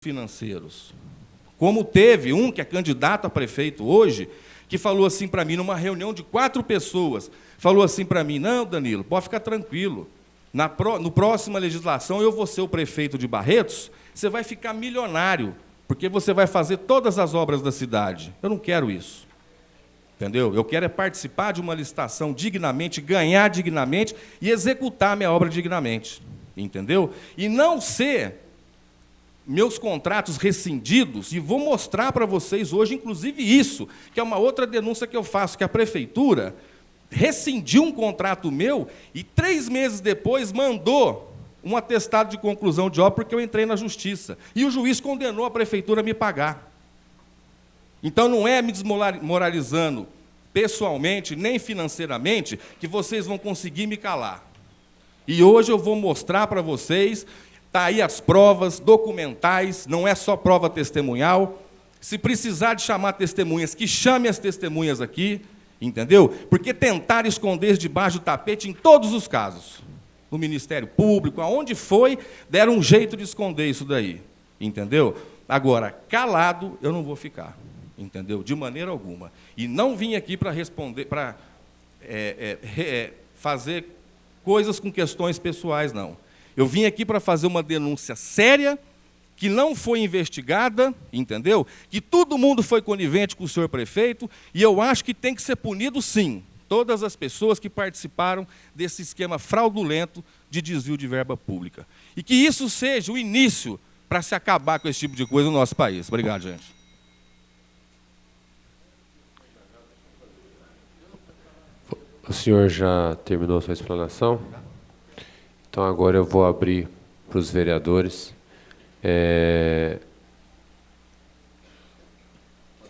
financeiros. Como teve um que é candidato a prefeito hoje, que falou assim para mim, numa reunião de 4 pessoas, falou assim para mim, não, Danilo, pode ficar tranquilo, no próxima legislação eu vou ser o prefeito de Barretos, você vai ficar milionário, porque você vai fazer todas as obras da cidade. Eu não quero isso. Entendeu? Eu quero é participar de uma licitação dignamente, ganhar dignamente e executar minha obra dignamente. Entendeu? E não ser meus contratos rescindidos, e vou mostrar para vocês hoje, inclusive isso, que é uma outra denúncia que eu faço, que a prefeitura rescindiu um contrato meu e 3 meses depois mandou um atestado de conclusão de obra porque eu entrei na justiça. E o juiz condenou a prefeitura a me pagar. Então não é me desmoralizando pessoalmente, nem financeiramente, que vocês vão conseguir me calar. E hoje eu vou mostrar para vocês, está aí as provas documentais, não é só prova testemunhal. Se precisar de chamar testemunhas, que chame as testemunhas aqui, entendeu? Porque tentaram esconder debaixo do tapete em todos os casos. No Ministério Público, aonde foi, deram um jeito de esconder isso daí, entendeu? Agora, calado, eu não vou ficar, entendeu? De maneira alguma. E não vim aqui para responder, para fazer coisas com questões pessoais, não. Eu vim aqui para fazer uma denúncia séria, que não foi investigada, entendeu? Que todo mundo foi conivente com o senhor prefeito, e eu acho que tem que ser punido, sim, todas as pessoas que participaram desse esquema fraudulento de desvio de verba pública. E que isso seja o início para se acabar com esse tipo de coisa no nosso país. Obrigado, gente. O senhor já terminou a sua explanação? Então, agora eu vou abrir para os vereadores.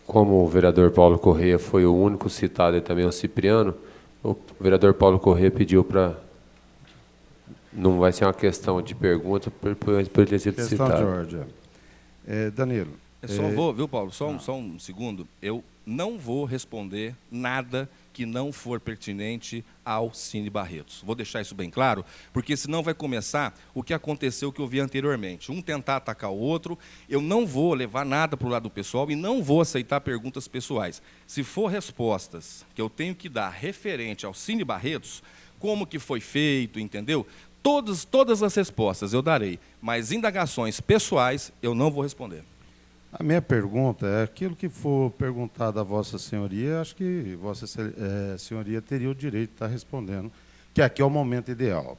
Como o vereador Paulo Corrêa foi o único citado e também o Cipriano, o vereador Paulo Corrêa pediu para... Não vai ser uma questão de pergunta, por ter sido citado. Questão de ordem. Danilo. Viu, Paulo? Só um segundo. Eu não vou responder nada que não for pertinente ao Cine Barretos. Vou deixar isso bem claro, porque senão vai começar o que aconteceu, que eu vi anteriormente. Um tentar atacar o outro, eu não vou levar nada para o lado pessoal e não vou aceitar perguntas pessoais. Se for respostas que eu tenho que dar referente ao Cine Barretos, como que foi feito, entendeu? Todas as respostas eu darei, mas indagações pessoais eu não vou responder. A minha pergunta é aquilo que for perguntado a Vossa Senhoria, acho que Vossa Senhoria teria o direito de estar respondendo, que aqui é o momento ideal.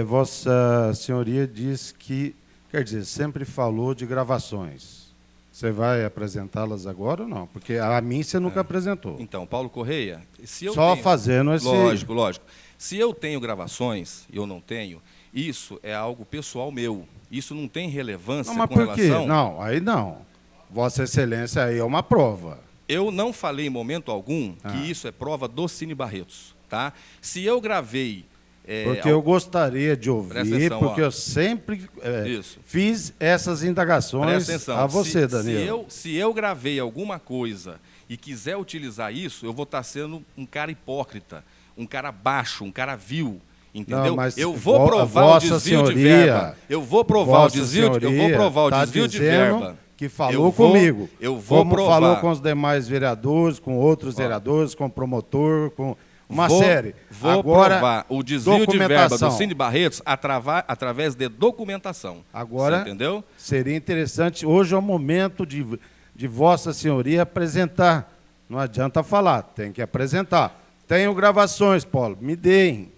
Vossa Senhoria diz que, quer dizer, sempre falou de gravações. Você vai apresentá-las agora ou não? Porque a mim você nunca apresentou. Então, Paulo Corrêa, se eu só tenho... fazendo esse... Lógico. Se eu tenho gravações e eu não tenho, isso é algo pessoal meu. Isso não tem relevância não, mas com por quê? relação... Não, aí não. Vossa Excelência aí é uma prova. Eu não falei em momento algum que isso é prova do Cine Barretos. Tá? Se eu gravei... Porque eu gostaria de ouvir, atenção, porque eu sempre fiz essas indagações a você, Danilo. Se eu gravei alguma coisa e quiser utilizar isso, eu vou estar sendo um cara hipócrita, um cara baixo, um cara vil, entendeu? Não, eu vou provar o desvio de verba. Eu vou provar o desvio de verba. Que falou comigo. Eu vou provar. Falou com os demais vereradores, com outros vereadores, com o promotor, com uma série. Vou agora, provar o desvio de verba do Cine Barretos através de documentação. Agora, entendeu? Seria interessante, hoje é o momento de Vossa Senhoria apresentar. Não adianta falar, tem que apresentar. Tenho gravações, Paulo, me deem.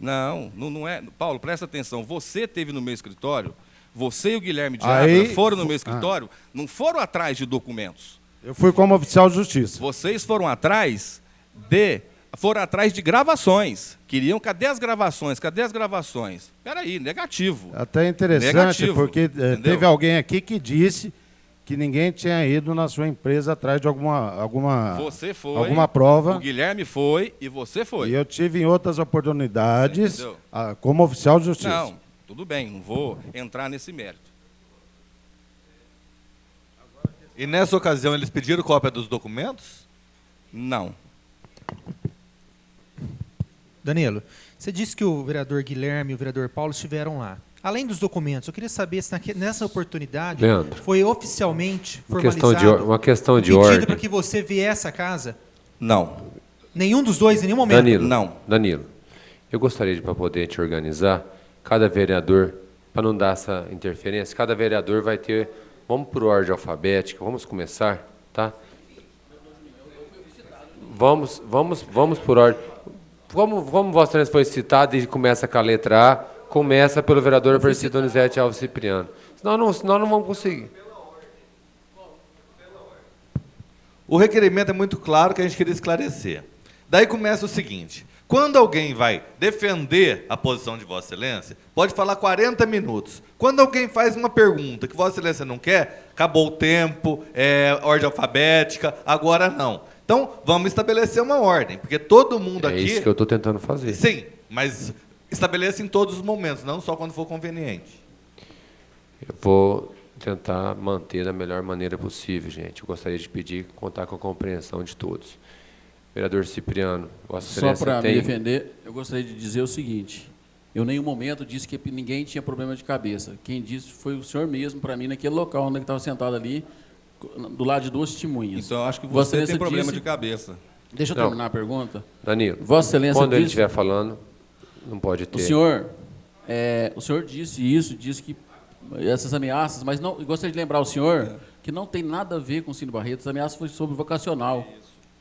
Não é. Paulo, presta atenção, você esteve no meu escritório, você e o Guilherme de Ávila foram no meu escritório, não foram atrás de documentos. Eu fui como oficial de justiça. Vocês foram atrás de gravações. Queriam, cadê as gravações? Espera aí, negativo. Até interessante, porque teve alguém aqui que disse que ninguém tinha ido na sua empresa atrás de alguma prova. O Guilherme foi e você foi. E eu tive em outras oportunidades como oficial de justiça. Não, tudo bem, não vou entrar nesse mérito. E nessa ocasião eles pediram cópia dos documentos? Não. Danilo, você disse que o vereador Guilherme e o vereador Paulo estiveram lá. Além dos documentos, eu queria saber se nessa oportunidade Leandro, foi oficialmente uma formalizado questão de o pedido ordem. para que você viesse à casa? Não. Nenhum dos dois, em nenhum momento? Danilo, Não. Danilo, eu gostaria de, para poder te organizar, cada vereador, para não dar essa interferência, cada vereador vai ter, vamos por ordem alfabética, vamos começar, tá? Vamos por ordem. Como Vossa Excelência foi citado e começa com a letra A, começa pelo vereador Aparecido Donizete Alves Cipriano. Senão não vamos conseguir. O requerimento é muito claro que a gente queria esclarecer. Daí começa o seguinte: quando alguém vai defender a posição de Vossa Excelência, pode falar 40 minutos. Quando alguém faz uma pergunta que Vossa Excelência não quer, acabou o tempo, ordem alfabética, agora não. Então, vamos estabelecer uma ordem, porque todo mundo aqui... É isso que eu estou tentando fazer. Sim, mas estabeleça em todos os momentos, não só quando for conveniente. Eu vou tentar manter da melhor maneira possível, gente. Eu gostaria de pedir, contar com a compreensão de todos. Vereador Cipriano, Vossa Excelência Só para tem... me defender, eu gostaria de dizer o seguinte: eu em nenhum momento disse que ninguém tinha problema de cabeça. Quem disse foi o senhor mesmo para mim naquele local onde ele estava sentado ali, do lado de duas testemunhas. Então, eu acho que Vossa você tem Excelência problema disse- de cabeça. Deixa eu Não. terminar a pergunta. Danilo, Vossa Excelência quando ele disse- estiver falando, não pode ter... O senhor disse isso, disse que essas ameaças, mas não, eu gostaria de lembrar ao senhor que não tem nada a ver com o Cine Barreto. As ameaças foi sobre o vocacional.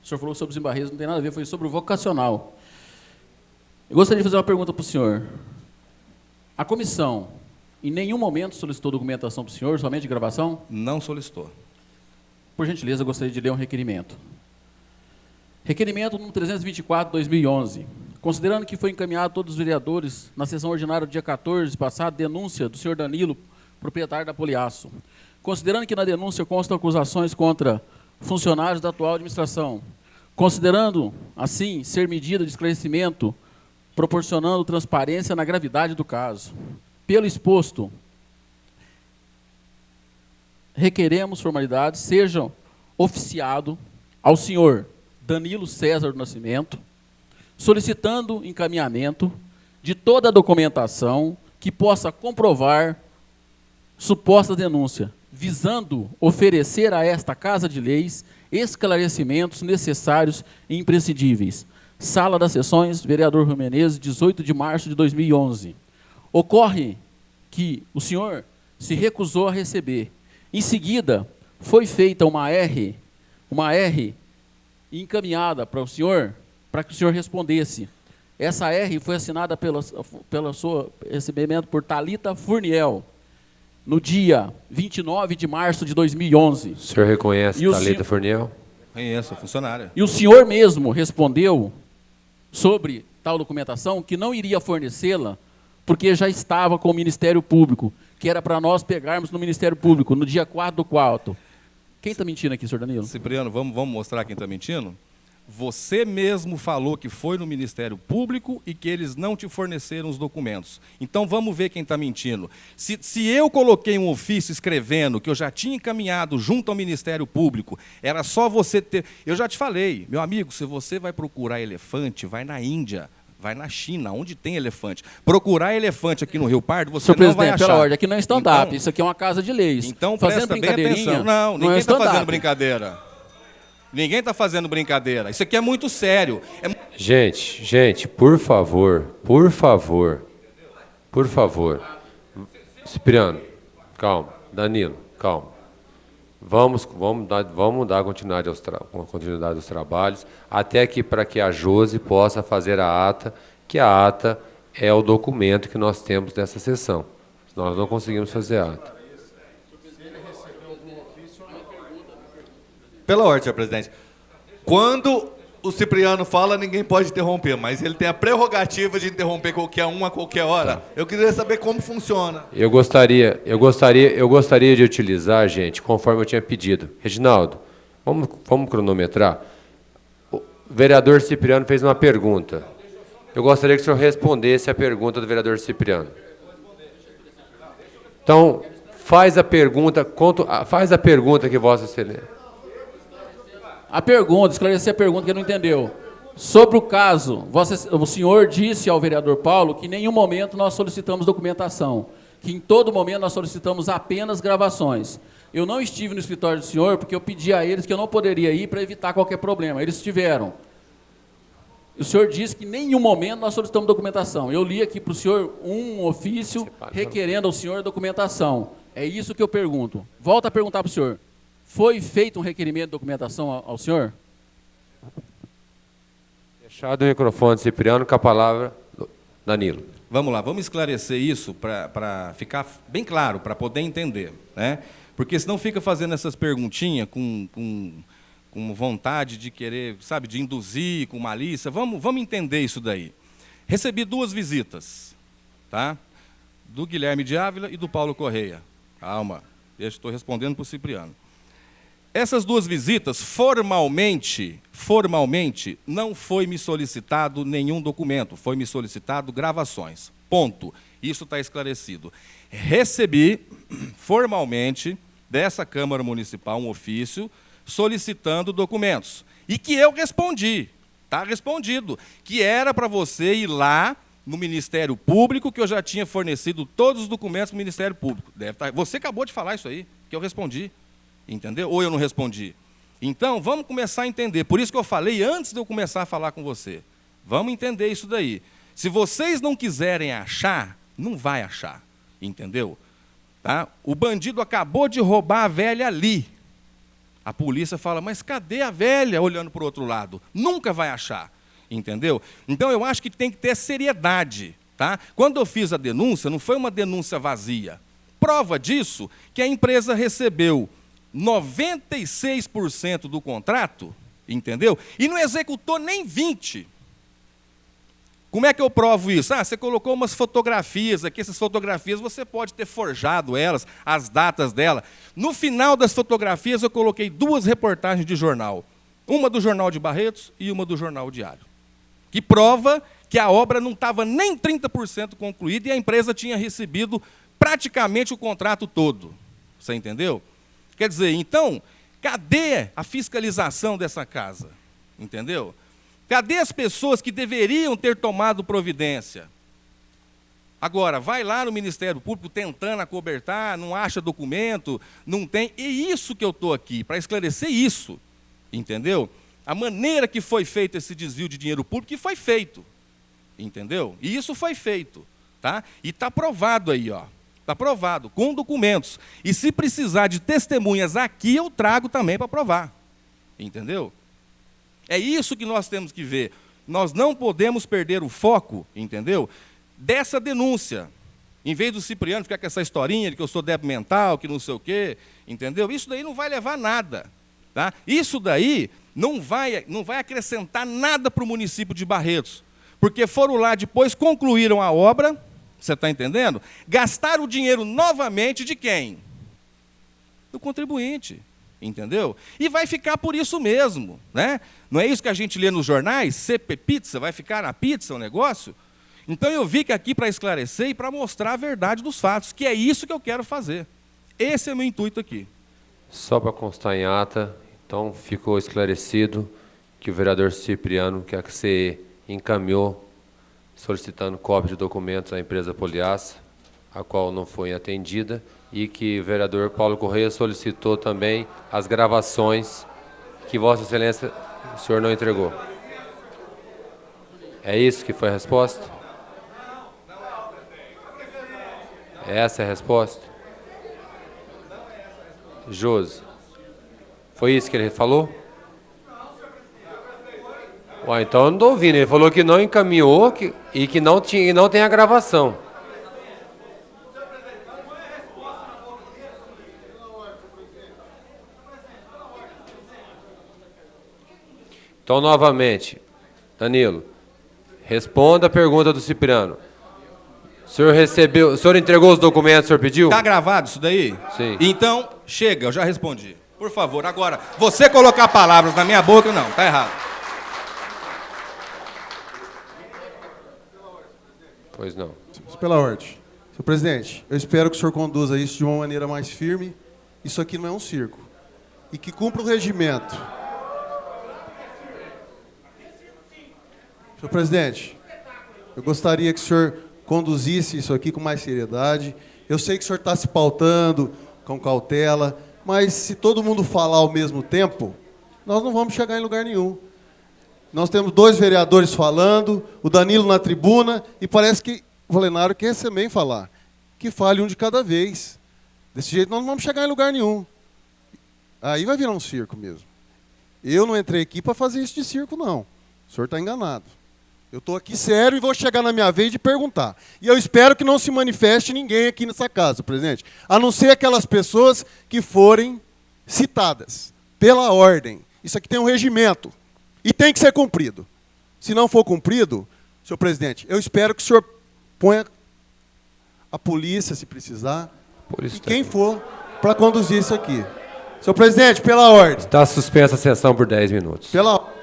O senhor falou sobre o Cine Barreto, não tem nada a ver, foi sobre o vocacional. Eu gostaria de fazer uma pergunta para o senhor. A comissão, em nenhum momento solicitou documentação para o senhor, somente gravação? Não solicitou. Por gentileza, eu gostaria de ler um requerimento. Requerimento número 324/2011. Considerando que foi encaminhado a todos os vereadores na sessão ordinária do dia 14 passado, denúncia do senhor Danilo, proprietário da Poliaço. Considerando que na denúncia constam acusações contra funcionários da atual administração. Considerando, assim, ser medida de esclarecimento, proporcionando transparência na gravidade do caso. Pelo exposto, requeremos formalidades sejam oficiado ao senhor Danilo César do Nascimento, solicitando encaminhamento de toda a documentação que possa comprovar suposta denúncia, visando oferecer a esta Casa de Leis esclarecimentos necessários e imprescindíveis. Sala das Sessões, vereador Rui Menezes, 18 de março de 2011. Ocorre que o senhor se recusou a receber. Em seguida, foi feita uma R encaminhada para o senhor, para que o senhor respondesse. Essa R foi assinada pela sua recebimento por Thalita Furniel, no dia 29 de março de 2011. O senhor reconhece E o Thalita senhor- Furniel? Conheço, funcionária. E o senhor mesmo respondeu sobre tal documentação que não iria fornecê-la porque já estava com o Ministério Público, que era para nós pegarmos no Ministério Público, no dia 4/4. Quem está mentindo aqui, senhor Danilo? Cipriano, vamos mostrar quem está mentindo? Você mesmo falou que foi no Ministério Público e que eles não te forneceram os documentos. Então vamos ver quem está mentindo. Se eu coloquei um ofício escrevendo que eu já tinha encaminhado junto ao Ministério Público, era só você ter... Eu já te falei, meu amigo, se você vai procurar elefante, vai na Índia, vai na China, onde tem elefante. Procurar elefante aqui no Rio Pardo, você Senhor não vai presidente, achar. pela ordem, aqui não é stand-up, Então- isso aqui é uma casa de leis. Então fazendo presta bem brincadeirinha, atenção. Não, é ninguém está stand-up. fazendo brincadeira. Ninguém está fazendo brincadeira. Isso aqui é muito sério. Gente, por favor. Cipriano, calma. Danilo, calma. Vamos dar continuidade aos trabalhos, até que para que a Josi possa fazer a ata, que a ata é o documento que nós temos dessa sessão. Nós não conseguimos fazer a ata. Pela ordem, senhor presidente. Quando o Cipriano fala, ninguém pode interromper, mas ele tem a prerrogativa de interromper qualquer um a qualquer hora. Tá. Eu queria saber como funciona. Eu gostaria de utilizar, gente, conforme eu tinha pedido. Reginaldo, vamos cronometrar. O vereador Cipriano fez uma pergunta. Eu gostaria que o senhor respondesse a pergunta do vereador Cipriano. Então, faz a pergunta que Vossa Excelência... A pergunta, esclarecer a pergunta que ele não entendeu. Sobre o caso, o senhor disse ao vereador Paulo que em nenhum momento nós solicitamos documentação. que em todo momento nós solicitamos apenas gravações. Eu não estive no escritório do senhor porque eu pedi a eles que eu não poderia ir para evitar qualquer problema. Eles estiveram. O senhor disse que em nenhum momento nós solicitamos documentação. Eu li aqui para o senhor um ofício requerendo ao senhor documentação. É isso que eu pergunto. Volto a perguntar para o senhor. Foi feito um requerimento de documentação ao senhor? Fechado o microfone, Cipriano, com a palavra, Danilo. Vamos lá, vamos esclarecer isso para ficar bem claro, para poder entender, né? Porque senão fica fazendo essas perguntinhas com vontade de querer, sabe, de induzir, com malícia. Vamos entender isso daí. Recebi 2 visitas, tá? Do Guilherme de Ávila e do Paulo Correia. Calma, estou respondendo para o Cipriano. Essas 2 visitas, formalmente, não foi me solicitado nenhum documento, foi me solicitado gravações. Ponto. Isso está esclarecido. Recebi, formalmente, dessa Câmara Municipal, um ofício solicitando documentos. E que eu respondi, está respondido, que era para você ir lá no Ministério Público, que eu já tinha fornecido todos os documentos para o Ministério Público. Você acabou de falar isso aí, que eu respondi. Entendeu? Ou eu não respondi. Então, vamos começar a entender. Por isso que eu falei antes de eu começar a falar com você. Vamos entender isso daí. Se vocês não quiserem achar, não vai achar. Entendeu? Tá? O bandido acabou de roubar a velha ali. A polícia fala, mas cadê a velha? Olhando para o outro lado. Nunca vai achar. Entendeu? Então, eu acho que tem que ter seriedade. Tá? Quando eu fiz a denúncia, não foi uma denúncia vazia. Prova disso, que a empresa recebeu 96% do contrato, entendeu? E não executou nem 20%. Como é que eu provo isso? Você colocou umas fotografias aqui, essas fotografias você pode ter forjado elas, as datas dela. No final das fotografias eu coloquei 2 reportagens de jornal. Uma do Jornal de Barretos e uma do Jornal Diário. Que prova que a obra não estava nem 30% concluída e a empresa tinha recebido praticamente o contrato todo. Você entendeu? Quer dizer, então, cadê a fiscalização dessa casa? Entendeu? Cadê as pessoas que deveriam ter tomado providência? Agora, vai lá no Ministério Público tentando acobertar, não acha documento, não tem. E isso que eu estou aqui, para esclarecer isso. Entendeu? A maneira que foi feito esse desvio de dinheiro público, que foi feito. Entendeu? E isso foi feito. Tá? E está provado aí, ó. Está provado, com documentos. E se precisar de testemunhas aqui, eu trago também para provar. Entendeu? É isso que nós temos que ver. Nós não podemos perder o foco, entendeu? Dessa denúncia. Em vez do Cipriano ficar com essa historinha de que eu sou débil mental, que não sei o quê, entendeu? Isso daí não vai levar a nada. Tá? Isso daí não vai acrescentar nada para o município de Barretos. Porque foram lá depois, concluíram a obra. Você está entendendo? Gastaram o dinheiro novamente de quem? Do contribuinte, entendeu? E vai ficar por isso mesmo, né? Não é isso que a gente lê nos jornais? CP Pizza, vai ficar na pizza o negócio? Então eu vim aqui para esclarecer e para mostrar a verdade dos fatos, que é isso que eu quero fazer. Esse é o meu intuito aqui. Só para constar em ata, então ficou esclarecido que o vereador Cipriano, que a CE encaminhou solicitando cópia de documentos à empresa Poliaça, a qual não foi atendida, e que o vereador Paulo Correia solicitou também as gravações que Vossa Excelência, o senhor não entregou. É isso que foi a resposta? Essa é a resposta? Josi, foi isso que ele falou? Ué, então eu não estou ouvindo. Ele falou que não encaminhou e que não tem a gravação. Então, novamente, Danilo, responda a pergunta do Cipriano. O senhor entregou os documentos que o senhor pediu? Está gravado isso daí? Sim. Então, chega, eu já respondi. Por favor, agora, você colocar palavras na minha boca, não, está errado. Pois não. Pela ordem. Senhor presidente, eu espero que o senhor conduza isso de uma maneira mais firme. Isso aqui não é um circo. E que cumpra o regimento. Senhor presidente, eu gostaria que o senhor conduzisse isso aqui com mais seriedade Eu sei que o senhor está se pautando com cautela, mas se todo mundo falar ao mesmo tempo, nós não vamos chegar em lugar nenhum. Nós temos 2 vereadores falando, o Danilo na tribuna, e parece que o Valenário quer também falar. Que fale um de cada vez. Desse jeito nós não vamos chegar em lugar nenhum. Aí vai virar um circo mesmo. Eu não entrei aqui para fazer isso de circo, não. O senhor está enganado. Eu estou aqui sério e vou chegar na minha vez de perguntar. E eu espero que não se manifeste ninguém aqui nessa casa, presidente. A não ser aquelas pessoas que forem citadas pela ordem. Isso aqui tem um regimento. E tem que ser cumprido. Se não for cumprido, senhor presidente, eu espero que o senhor ponha a polícia, se precisar, e quem for, para conduzir isso aqui. Senhor presidente, pela ordem. Está suspensa a sessão por 10 minutos. Pela ordem.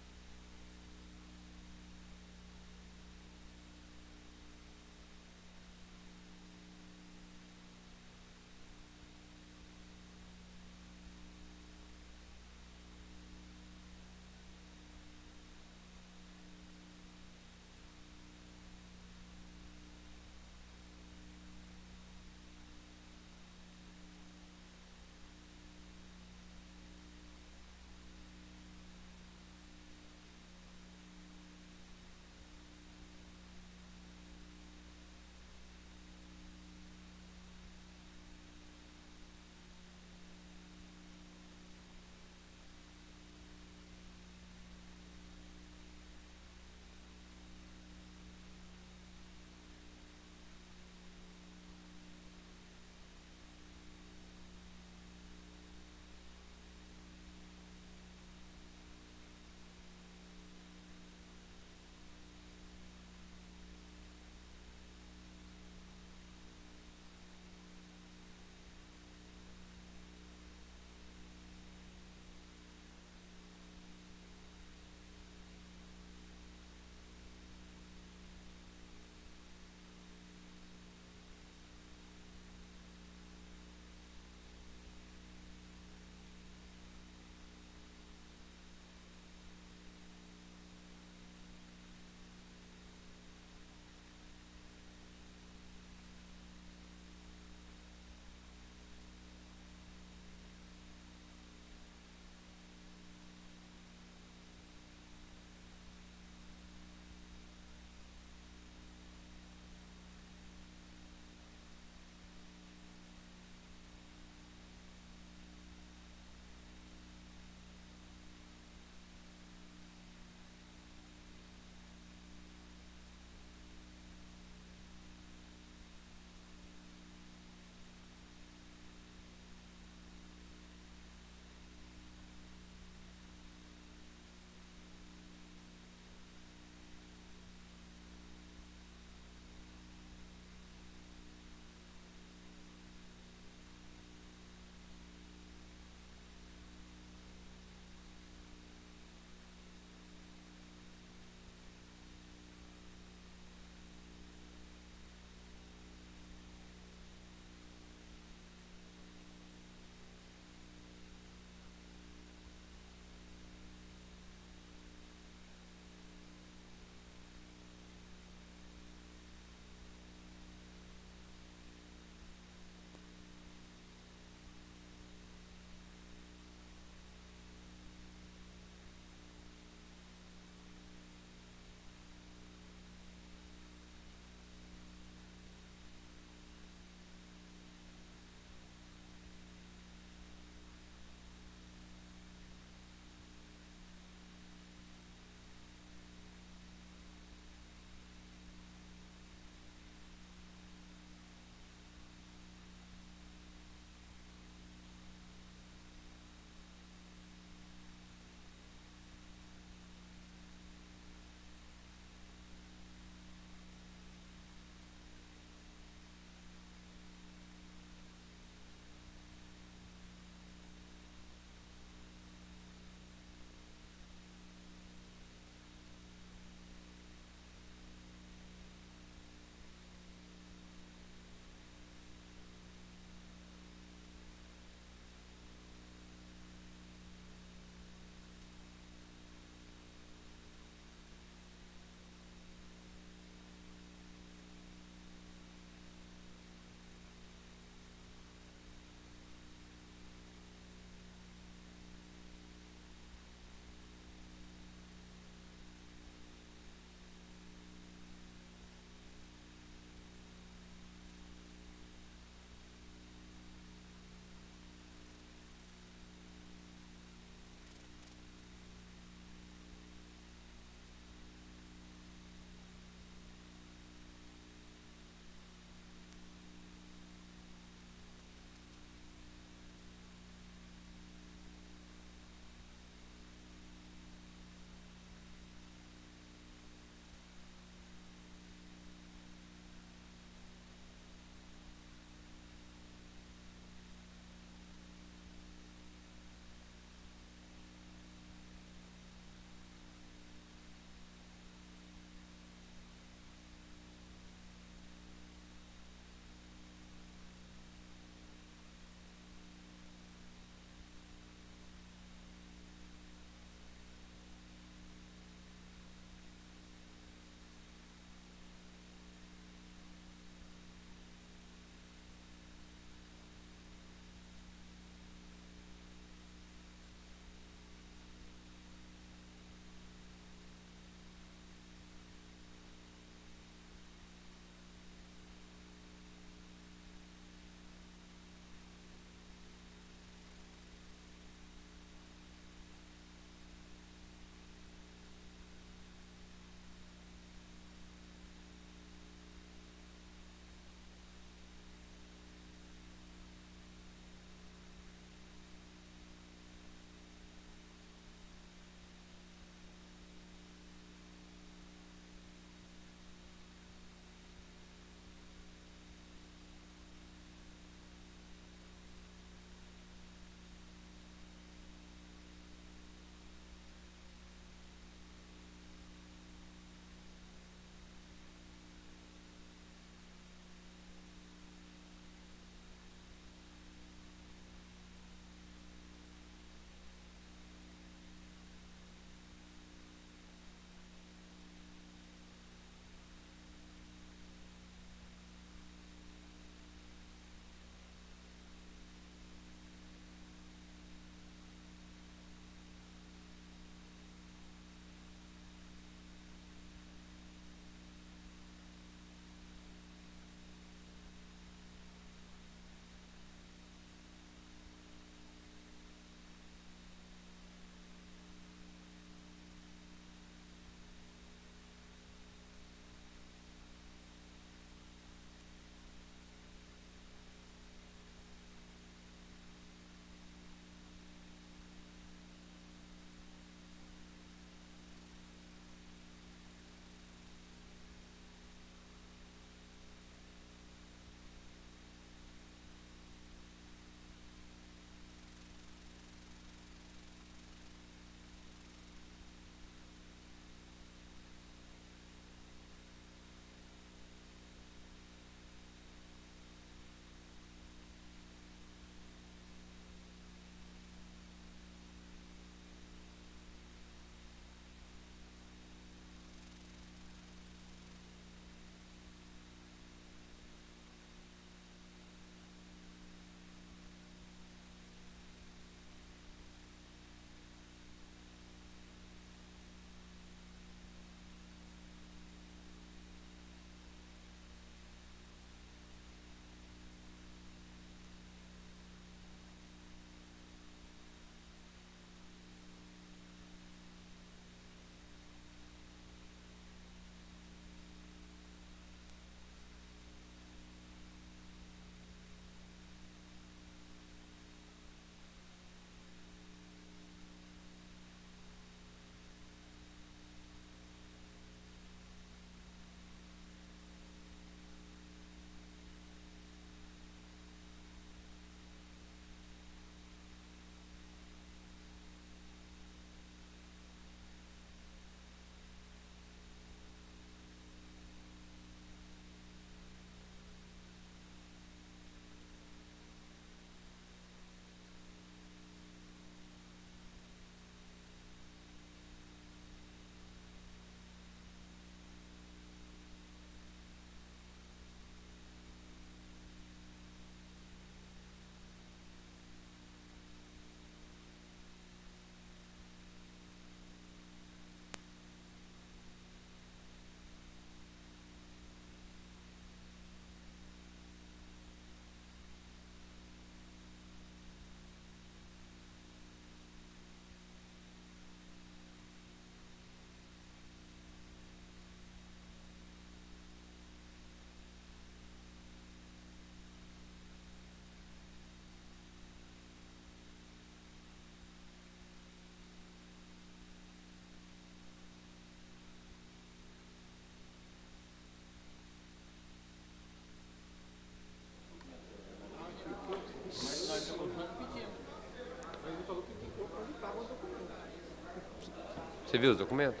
Você viu os documentos?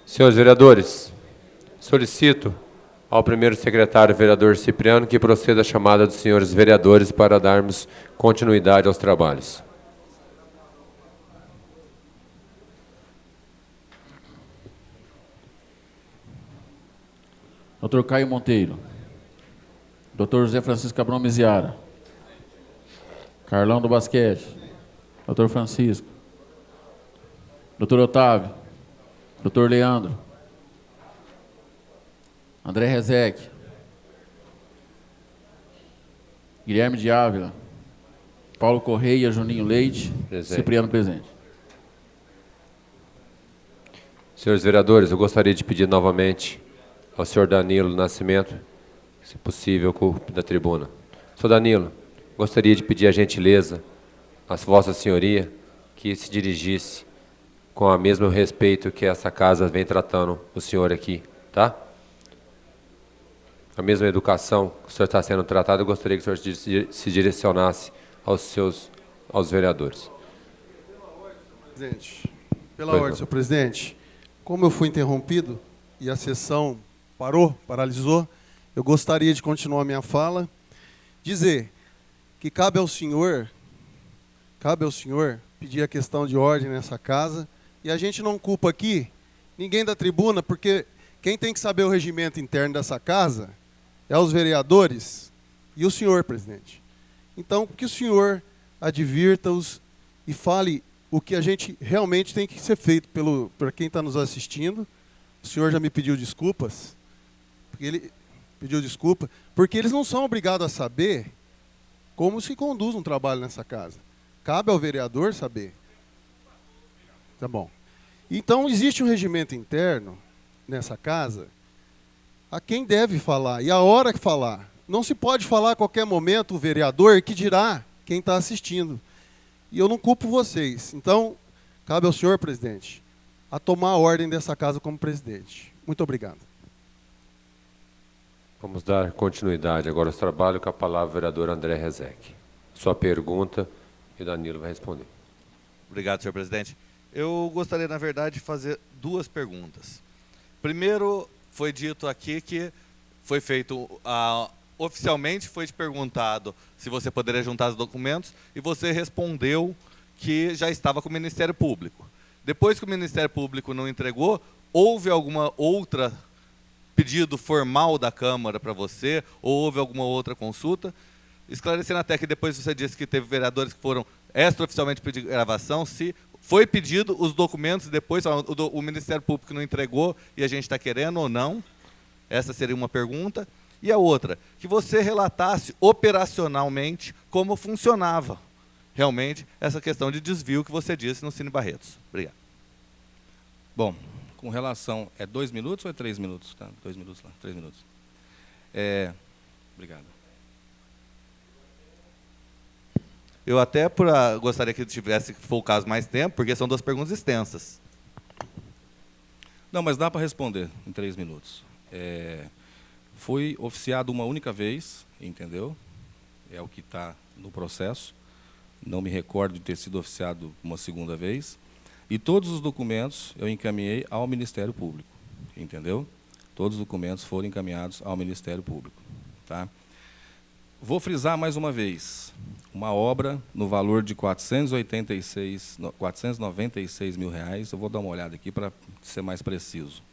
Senhores vereadores, solicito ao primeiro secretário, vereador Cipriano, que proceda à chamada dos senhores vereadores para darmos continuidade aos trabalhos. Dr. Caio Monteiro. Dr. José Francisco Cabral Meziara. Carlão do Basquete. Dr. Francisco. Dr. Otávio. Dr. Leandro. André Rezec. Guilherme de Ávila. Paulo Correia, Juninho Leite. Presente. Cipriano presente. Senhores vereadores, eu gostaria de pedir novamente ao senhor Danilo Nascimento, se possível, ocupe da tribuna. Senhor Danilo, gostaria de pedir a gentileza à Vossa Senhoria que se dirigisse com o mesmo respeito que essa casa vem tratando o senhor aqui, tá? A mesma educação que o senhor está sendo tratado, eu gostaria que o senhor se direcionasse aos vereadores. Presidente, pela ordem, senhor presidente, como eu fui interrompido e a sessão paralisou, eu gostaria de continuar a minha fala, dizer que cabe ao senhor pedir a questão de ordem nessa casa, e a gente não culpa aqui ninguém da tribuna, porque quem tem que saber o regimento interno dessa casa é os vereadores e o senhor, presidente. Então, que o senhor advirta-os e fale o que a gente realmente tem que ser feito para quem está nos assistindo. O senhor já me pediu desculpas, porque eles não são obrigados a saber como se conduz um trabalho nessa casa. Cabe ao vereador saber. Tá bom. Então, existe um regimento interno nessa casa a quem deve falar e a hora que falar. Não se pode falar a qualquer momento o vereador, que dirá quem está assistindo. E eu não culpo vocês. Então, cabe ao senhor, presidente, a tomar a ordem dessa casa como presidente. Muito obrigado. Vamos dar continuidade agora ao trabalho com a palavra o vereador André Rezec. Sua pergunta e o Danilo vai responder. Obrigado, senhor presidente. Eu gostaria, na verdade, de fazer duas perguntas. Primeiro, foi dito aqui que foi feito, oficialmente foi te perguntado se você poderia juntar os documentos e você respondeu que já estava com o Ministério Público. Depois que o Ministério Público não entregou, houve alguma outra pedido formal da Câmara para você, ou houve alguma outra consulta? Esclarecendo até que depois você disse que teve vereadores que foram extraoficialmente pedir gravação, se foi pedido os documentos depois, o Ministério Público não entregou e a gente está querendo ou não? Essa seria uma pergunta. E a outra, que você relatasse operacionalmente como funcionava realmente essa questão de desvio que você disse no Cine Barretos. Obrigado. Bom, com relação... É 2 minutos ou é 3 minutos? Tá, 2 minutos lá, 3 minutos. Obrigado. Eu até gostaria que tivesse, se for o caso, mais tempo, porque são 2 perguntas extensas. Não, mas dá para responder em 3 minutos. Foi oficiado uma única vez, entendeu? É o que está no processo. Não me recordo de ter sido oficiado uma segunda vez. E todos os documentos eu encaminhei ao Ministério Público, entendeu? Todos os documentos foram encaminhados ao Ministério Público, tá? Vou frisar mais uma vez, uma obra no valor de R$ 496 mil reais, eu vou dar uma olhada aqui para ser mais preciso.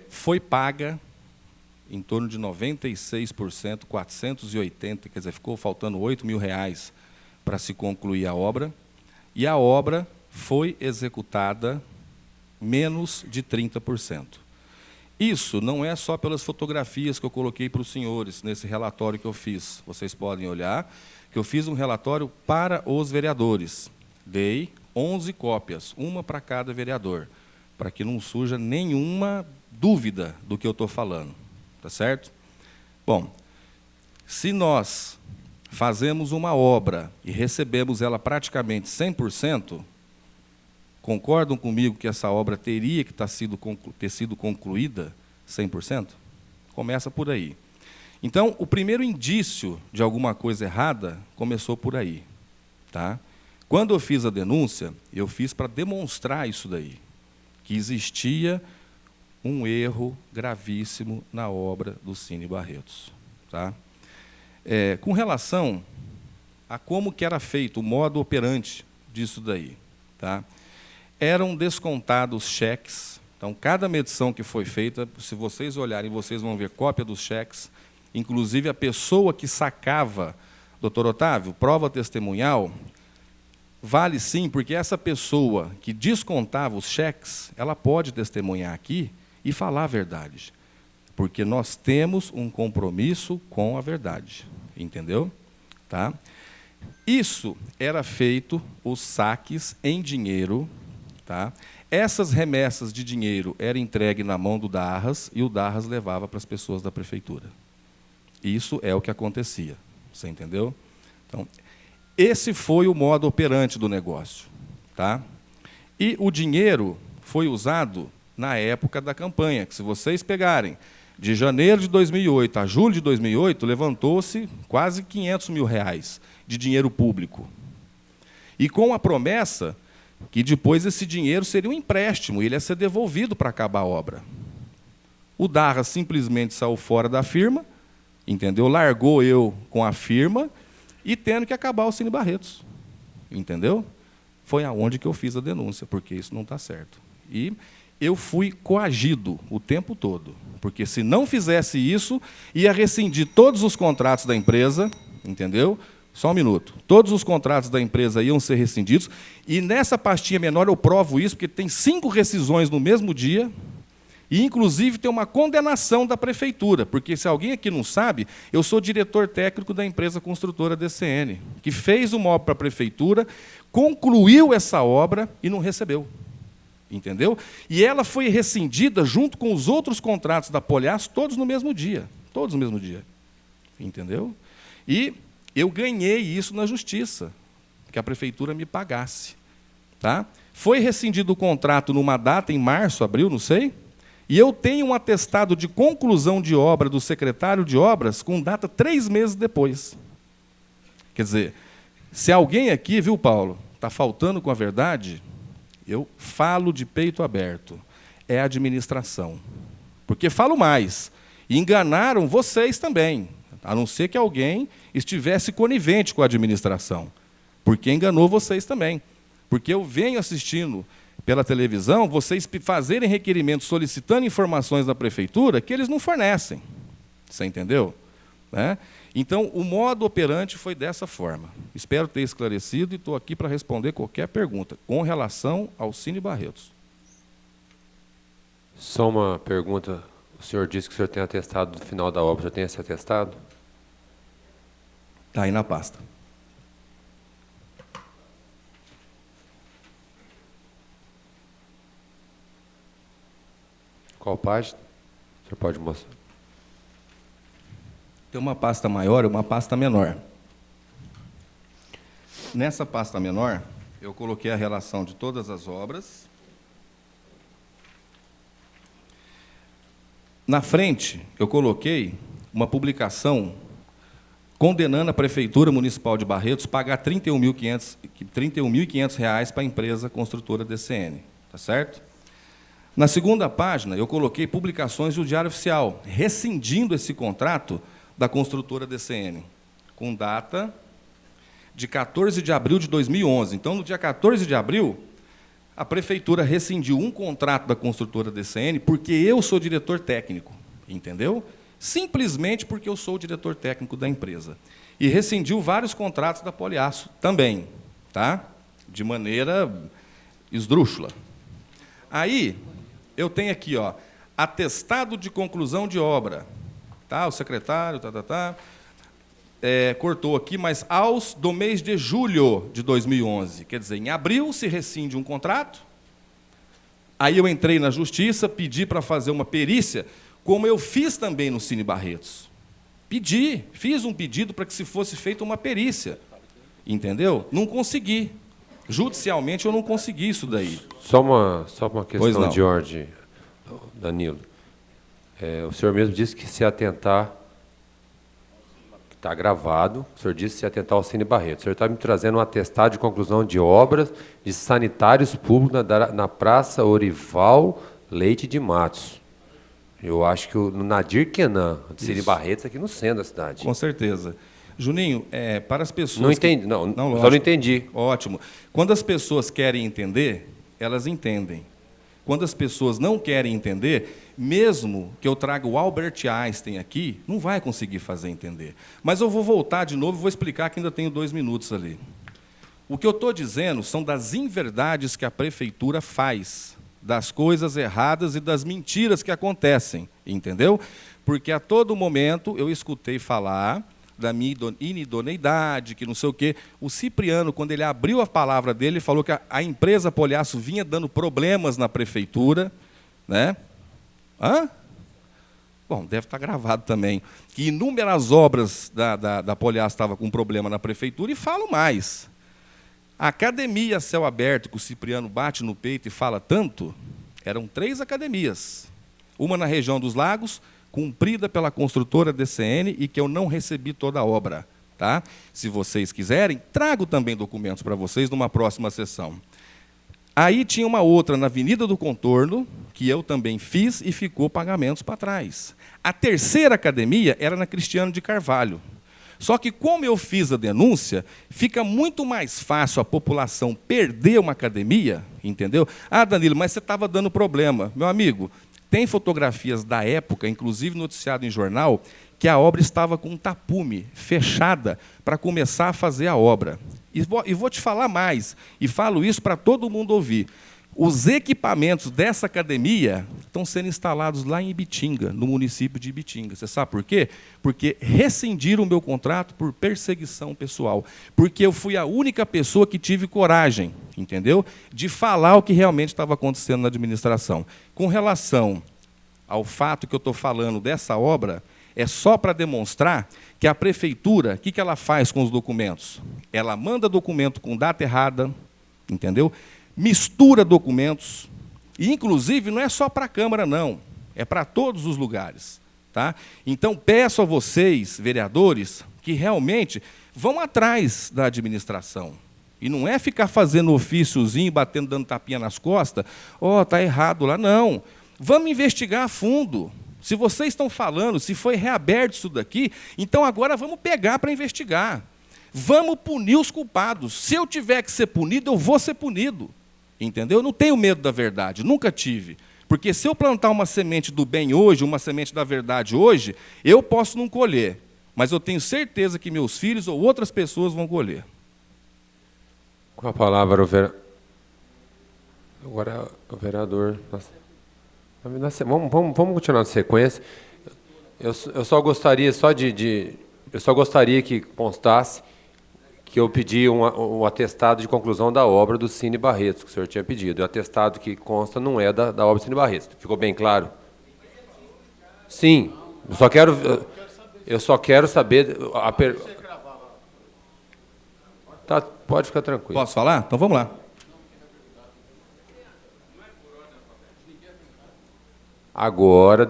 Foi paga em torno de 96%, 480, quer dizer, ficou faltando R$ 8 mil para se concluir a obra, e a obra foi executada menos de 30%. Isso não é só pelas fotografias que eu coloquei para os senhores nesse relatório que eu fiz. Vocês podem olhar que eu fiz um relatório para os vereadores. Dei 11 cópias, uma para cada vereador, para que não surja nenhuma dúvida do que eu estou falando. Tá certo? Bom, se nós fazemos uma obra e recebemos ela praticamente 100%, concordam comigo que essa obra teria que ter sido concluída 100%? Começa por aí. Então, o primeiro indício de alguma coisa errada começou por aí. Tá? Quando eu fiz a denúncia, eu fiz para demonstrar isso daí, que existia um erro gravíssimo na obra do Cine Barretos. Tá? Com relação a como que era feito o modo operante disso daí, tá? Eram descontados cheques. Então, cada medição que foi feita, se vocês olharem, vocês vão ver cópia dos cheques, inclusive a pessoa que sacava, doutor Otávio, prova testemunhal, vale sim, porque essa pessoa que descontava os cheques, ela pode testemunhar aqui e falar a verdade, porque nós temos um compromisso com a verdade, entendeu? Tá? Isso era feito, os saques em dinheiro, tá? Essas remessas de dinheiro eram entregues na mão do Darras e o Darras levava para as pessoas da prefeitura. Isso é o que acontecia, você entendeu? Então, esse foi o modo operante do negócio, tá? E o dinheiro foi usado na época da campanha, que se vocês pegarem, de janeiro de 2008 a julho de 2008, levantou-se quase R$500 mil de dinheiro público. E com a promessa que depois esse dinheiro seria um empréstimo, ele ia ser devolvido para acabar a obra. O Darras simplesmente saiu fora da firma, entendeu? Largou eu com a firma e tendo que acabar o Cine Barretos, entendeu? Foi aonde que eu fiz a denúncia, porque isso não está certo. E eu fui coagido o tempo todo, porque se não fizesse isso, ia rescindir todos os contratos da empresa, entendeu? Só um minuto. Todos os contratos da empresa iam ser rescindidos, e nessa pastinha menor eu provo isso, porque tem 5 rescisões no mesmo dia, e, inclusive, tem uma condenação da prefeitura, porque, se alguém aqui não sabe, eu sou diretor técnico da empresa construtora DCN, que fez uma obra para a prefeitura, concluiu essa obra e não recebeu. Entendeu? E ela foi rescindida junto com os outros contratos da Poliaço, todos no mesmo dia. Todos no mesmo dia. Entendeu? E eu ganhei isso na justiça, que a prefeitura me pagasse. Tá? Foi rescindido o contrato numa data, em março, abril, não sei, e eu tenho um atestado de conclusão de obra do secretário de obras com data 3 meses depois. Quer dizer, se alguém aqui, viu, Paulo, está faltando com a verdade, eu falo de peito aberto, é a administração. Porque falo mais, enganaram vocês também, a não ser que alguém estivesse conivente com a administração, porque enganou vocês também. Porque eu venho assistindo pela televisão, vocês fazerem requerimentos solicitando informações da prefeitura que eles não fornecem. Você entendeu? Né? Então, o modo operante foi dessa forma. Espero ter esclarecido e estou aqui para responder qualquer pergunta com relação ao Cine Barretos. Só uma pergunta. O senhor disse que o senhor tem atestado do final da obra. Já tem esse atestado? Está aí na pasta. Qual página? O senhor pode mostrar? Tem uma pasta maior e uma pasta menor. Nessa pasta menor, eu coloquei a relação de todas as obras. Na frente, eu coloquei uma publicação condenando a Prefeitura Municipal de Barretos a pagar R$ 31.500 para a empresa construtora DCN. Tá certo? Na segunda página, eu coloquei publicações do Diário Oficial, rescindindo esse contrato da construtora DCN, com data de 14 de abril de 2011. Então, no dia 14 de abril, a prefeitura rescindiu um contrato da construtora DCN porque eu sou diretor técnico, entendeu? Simplesmente porque eu sou o diretor técnico da empresa. E rescindiu vários contratos da Poliaço também, tá? De maneira esdrúxula. Aí, eu tenho aqui, ó, atestado de conclusão de obra. Tá, o secretário, cortou aqui, mas do mês de julho de 2011. Quer dizer, em abril se rescinde um contrato. Aí eu entrei na justiça, pedi para fazer uma perícia, como eu fiz também no Cine Barretos. Fiz um pedido para que se fosse feita uma perícia. Entendeu? Não consegui. Judicialmente eu não consegui isso daí. Só uma questão de ordem, Danilo. O senhor mesmo disse que se atentar, que está gravado, o senhor disse se atentar ao Cine Barreto. O senhor está me trazendo um atestado de conclusão de obras de sanitários públicos na Praça Orival Leite de Matos. Eu acho que o Nadir Kenan, do Cine Barretos, aqui no centro da cidade. Com certeza. Juninho, para as pessoas... Não entendi, não, só não entendi. Ótimo. Quando as pessoas querem entender, elas entendem. Quando as pessoas não querem entender, mesmo que eu traga o Albert Einstein aqui, não vai conseguir fazer entender. Mas eu vou voltar de novo e vou explicar que ainda tenho 2 minutos ali. O que eu estou dizendo são das inverdades que a prefeitura faz, das coisas erradas e das mentiras que acontecem, entendeu? Porque a todo momento eu escutei falar da minha inidoneidade, que não sei o quê. O Cipriano, quando ele abriu a palavra dele, falou que a empresa Poliaço vinha dando problemas na prefeitura, né? Bom, deve estar gravado também, que inúmeras obras da Poliaço estavam com problema na prefeitura, e falo mais. A academia Céu Aberto, que o Cipriano bate no peito e fala tanto, eram 3 academias. Uma na região dos Lagos, cumprida pela construtora DCN e que eu não recebi toda a obra. Tá? Se vocês quiserem, trago também documentos para vocês numa próxima sessão. Aí tinha uma outra na Avenida do Contorno, que eu também fiz e ficou pagamentos para trás. A 3ª academia era na Cristiano de Carvalho. Só que, como eu fiz a denúncia, fica muito mais fácil a população perder uma academia, entendeu? Ah, Danilo, mas você estava dando problema. Meu amigo, tem fotografias da época, inclusive noticiado em jornal, que a obra estava com um tapume, fechada, para começar a fazer a obra. E vou te falar mais, e falo isso para todo mundo ouvir. Os equipamentos dessa academia estão sendo instalados lá em Ibitinga, no município de Ibitinga. Você sabe por quê? Porque rescindiram o meu contrato por perseguição pessoal. Porque eu fui a única pessoa que tive coragem, entendeu? De falar o que realmente estava acontecendo na administração. Com relação ao fato que eu estou falando dessa obra, é só para demonstrar que a prefeitura, o que ela faz com os documentos? Ela manda documento com data errada, entendeu? Mistura documentos, e, inclusive, não é só para a Câmara, não, é para todos os lugares. Tá? Então, peço a vocês, vereadores, que realmente vão atrás da administração. E não é ficar fazendo ofíciozinho, batendo, dando tapinha nas costas, está errado lá, não. Vamos investigar a fundo. Se vocês estão falando, se foi reaberto isso daqui, então agora vamos pegar para investigar. Vamos punir os culpados. Se eu tiver que ser punido, eu vou ser punido. Entendeu? Eu não tenho medo da verdade, nunca tive. Porque se eu plantar uma semente do bem hoje, uma semente da verdade hoje, eu posso não colher. Mas eu tenho certeza que meus filhos ou outras pessoas vão colher. Com a palavra, agora o vereador... Vamos continuar na sequência. Eu só gostaria que constasse que eu pedi um atestado de conclusão da obra do Cine Barretos, que o senhor tinha pedido. E o atestado que consta não é da obra do Cine Barretos. Ficou bem claro? Sim. Eu só quero saber... Tá, pode ficar tranquilo. Posso falar? Então vamos lá. Agora,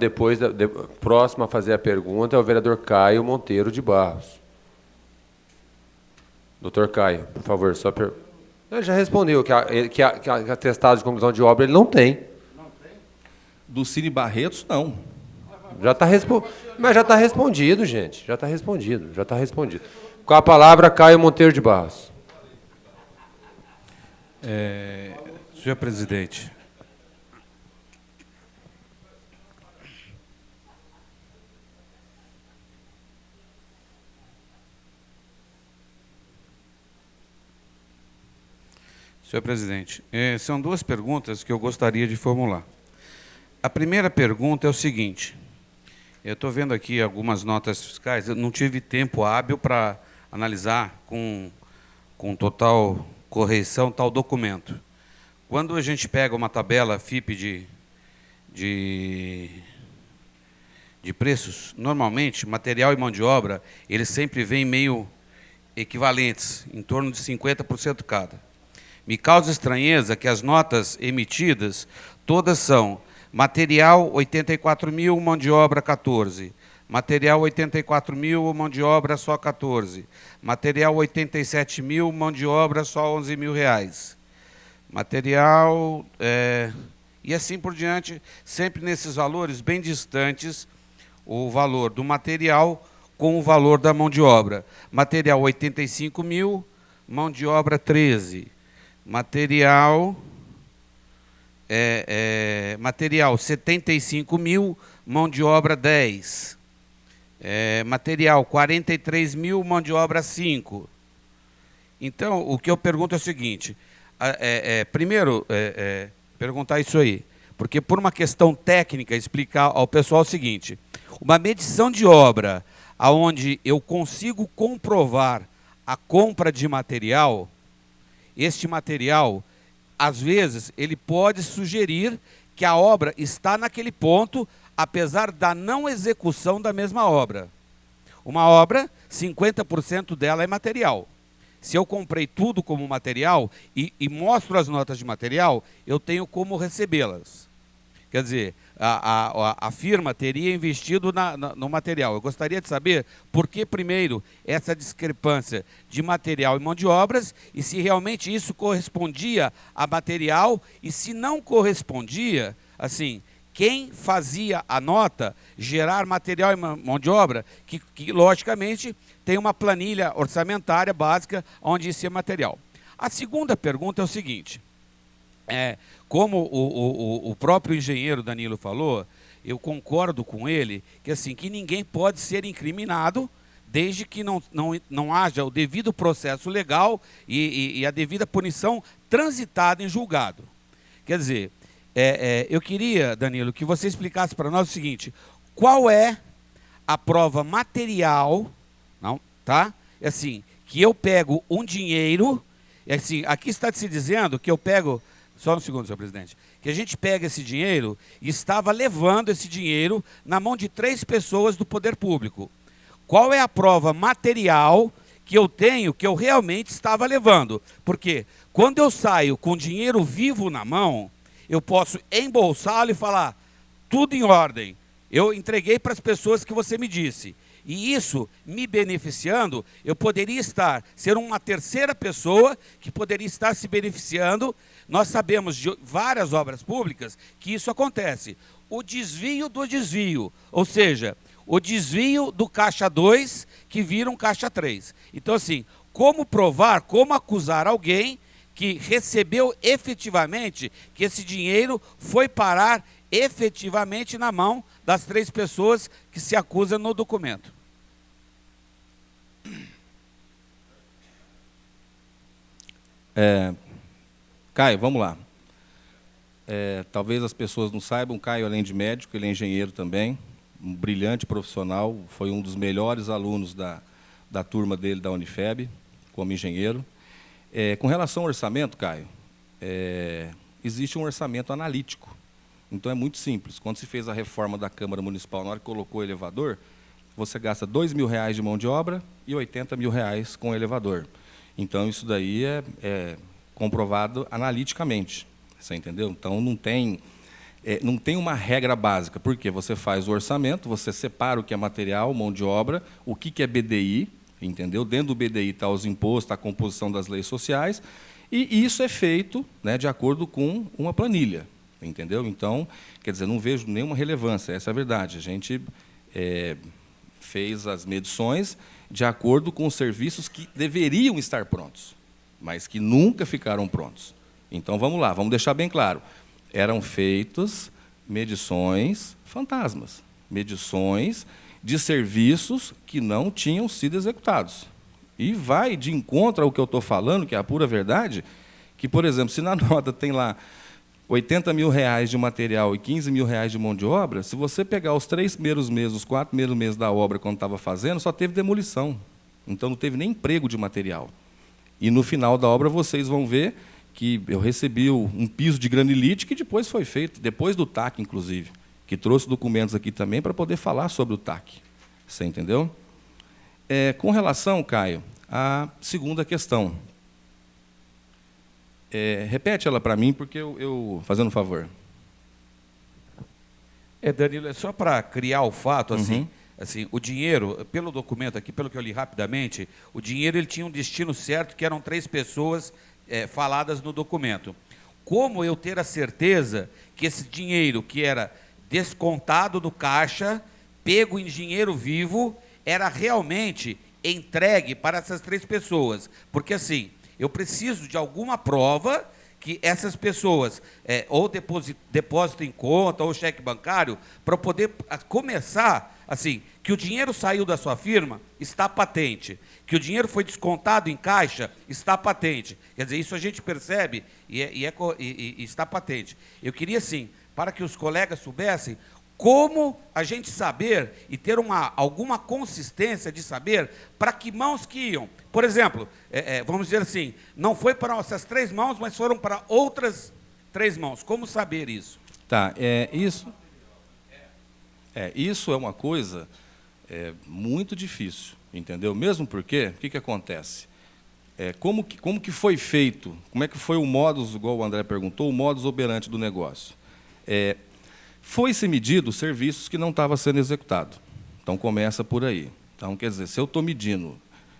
próximo a fazer a pergunta é o vereador Caio Monteiro de Barros. Doutor Caio, por favor, só Ele já respondeu que atestado de conclusão de obra ele não tem. Não tem? Do Cine Barretos, não. Mas já está respondido, gente. Já está respondido. Com a palavra, Caio Monteiro de Barros. Senhor presidente, Senhor presidente, são duas perguntas que eu gostaria de formular. A primeira pergunta é o seguinte: eu estou vendo aqui algumas notas fiscais, eu não tive tempo hábil para analisar com total correção tal documento. Quando a gente pega uma tabela FIP de preços, normalmente, material e mão de obra, eles sempre vêm meio equivalentes, em torno de 50% cada. Me causa estranheza que as notas emitidas, todas são material 84 mil, mão de obra 14. Material 84 mil, mão de obra só 14. Material 87 mil, mão de obra só 11 mil reais. Material, e assim por diante, sempre nesses valores bem distantes, o valor do material com o valor da mão de obra. Material 85 mil, mão de obra 13. Material, material 75 mil, mão de obra 10. Material 43 mil, mão de obra 5. Então, o que eu pergunto é o seguinte, primeiro, perguntar isso aí, porque por uma questão técnica, explicar ao pessoal o seguinte: uma medição de obra onde eu consigo comprovar a compra de material, este material, às vezes, ele pode sugerir que a obra está naquele ponto, apesar da não execução da mesma obra. Uma obra, 50% dela é material. Se eu comprei tudo como material e mostro as notas de material, eu tenho como recebê-las. Quer dizer, a firma teria investido no material. Eu gostaria de saber por que, primeiro, essa discrepância de material e mão de obras, e se realmente isso correspondia a material, e se não correspondia, assim, quem fazia a nota gerar material e mão de obra, que logicamente tem uma planilha orçamentária básica onde isso é material. A segunda pergunta é o seguinte: como o próprio engenheiro Danilo falou, eu concordo com ele que, assim, que ninguém pode ser incriminado desde que não haja o devido processo legal e a devida punição transitada em julgado. Quer dizer, eu queria, Danilo, que você explicasse para nós o seguinte: qual é a prova material, não, tá? Assim, que eu pego um dinheiro, assim, aqui está se dizendo que eu pego, só um segundo, senhor presidente, que a gente pega esse dinheiro e estava levando esse dinheiro na mão de 3 pessoas do poder público. Qual é a prova material que eu tenho que eu realmente estava levando? Porque quando eu saio com dinheiro vivo na mão, eu posso embolsá-lo e falar, tudo em ordem, eu entreguei para as pessoas que você me disse. E isso, me beneficiando, eu poderia ser uma terceira pessoa que poderia estar se beneficiando. Nós sabemos de várias obras públicas que isso acontece. O desvio do desvio, ou seja, o desvio do caixa 2 que vira um caixa 3. Então, assim, como provar, como acusar alguém que recebeu efetivamente, que esse dinheiro foi parar efetivamente na mão das 3 pessoas que se acusam no documento? Caio, vamos lá. Talvez as pessoas não saibam, Caio, além de médico, ele é engenheiro também, um brilhante profissional, foi um dos melhores alunos da turma dele da Unifeb, como engenheiro. Com relação ao orçamento, Caio, existe um orçamento analítico. Então, é muito simples. Quando se fez a reforma da Câmara Municipal, na hora que colocou o elevador, você gasta R$2 mil de mão de obra e R$80 mil com o elevador. Então, isso daí é comprovado analiticamente. Você entendeu? Então, não tem uma regra básica. Por quê? Você faz o orçamento, você separa o que é material, mão de obra, o que é BDI, entendeu? Dentro do BDI está os impostos, a composição das leis sociais, e isso é feito, né, de acordo com uma planilha, entendeu? Então, quer dizer, não vejo nenhuma relevância, essa é a verdade. A gente fez as medições de acordo com os serviços que deveriam estar prontos, mas que nunca ficaram prontos. Então, vamos lá, vamos deixar bem claro. Eram feitas medições fantasmas, medições de serviços que não tinham sido executados. E vai de encontro ao que eu estou falando, que é a pura verdade, que, por exemplo, se na nota tem lá 80 mil reais de material e 15 mil reais de mão de obra, se você pegar os 3 primeiros meses, os 4 primeiros meses da obra, quando estava fazendo, só teve demolição. Então, não teve nem emprego de material. E, no final da obra, vocês vão ver que eu recebi um piso de granilite que depois foi feito, depois do TAC, inclusive, que trouxe documentos aqui também para poder falar sobre o TAC. Você entendeu? Com relação, Caio, à segunda questão. Repete ela para mim, porque eu fazendo um favor. Danilo, é só para criar o fato, assim, o dinheiro, pelo documento aqui, pelo que eu li rapidamente, o dinheiro ele tinha um destino certo, que eram 3 pessoas faladas no documento. Como eu ter a certeza que esse dinheiro que era descontado do caixa, pego em dinheiro vivo, era realmente entregue para essas 3 pessoas? Porque, assim, eu preciso de alguma prova que essas pessoas ou depósito em conta ou cheque bancário para poder começar, assim, que o dinheiro saiu da sua firma, está patente. Que o dinheiro foi descontado em caixa, está patente. Quer dizer, isso a gente percebe e está patente. Eu queria, sim, para que os colegas soubessem como a gente saber e ter alguma consistência de saber para que mãos que iam. Por exemplo, vamos dizer assim, não foi para essas 3 mãos, mas foram para outras 3 mãos. Como saber isso? Tá, isso é uma coisa muito difícil, entendeu? Mesmo porque, o que acontece? Como que foi feito, como é que foi o modus, igual o André perguntou, o modus operandi do negócio? Foi-se medido serviços que não estavam sendo executados. Então, começa por aí. Então, quer dizer, se eu estou medindo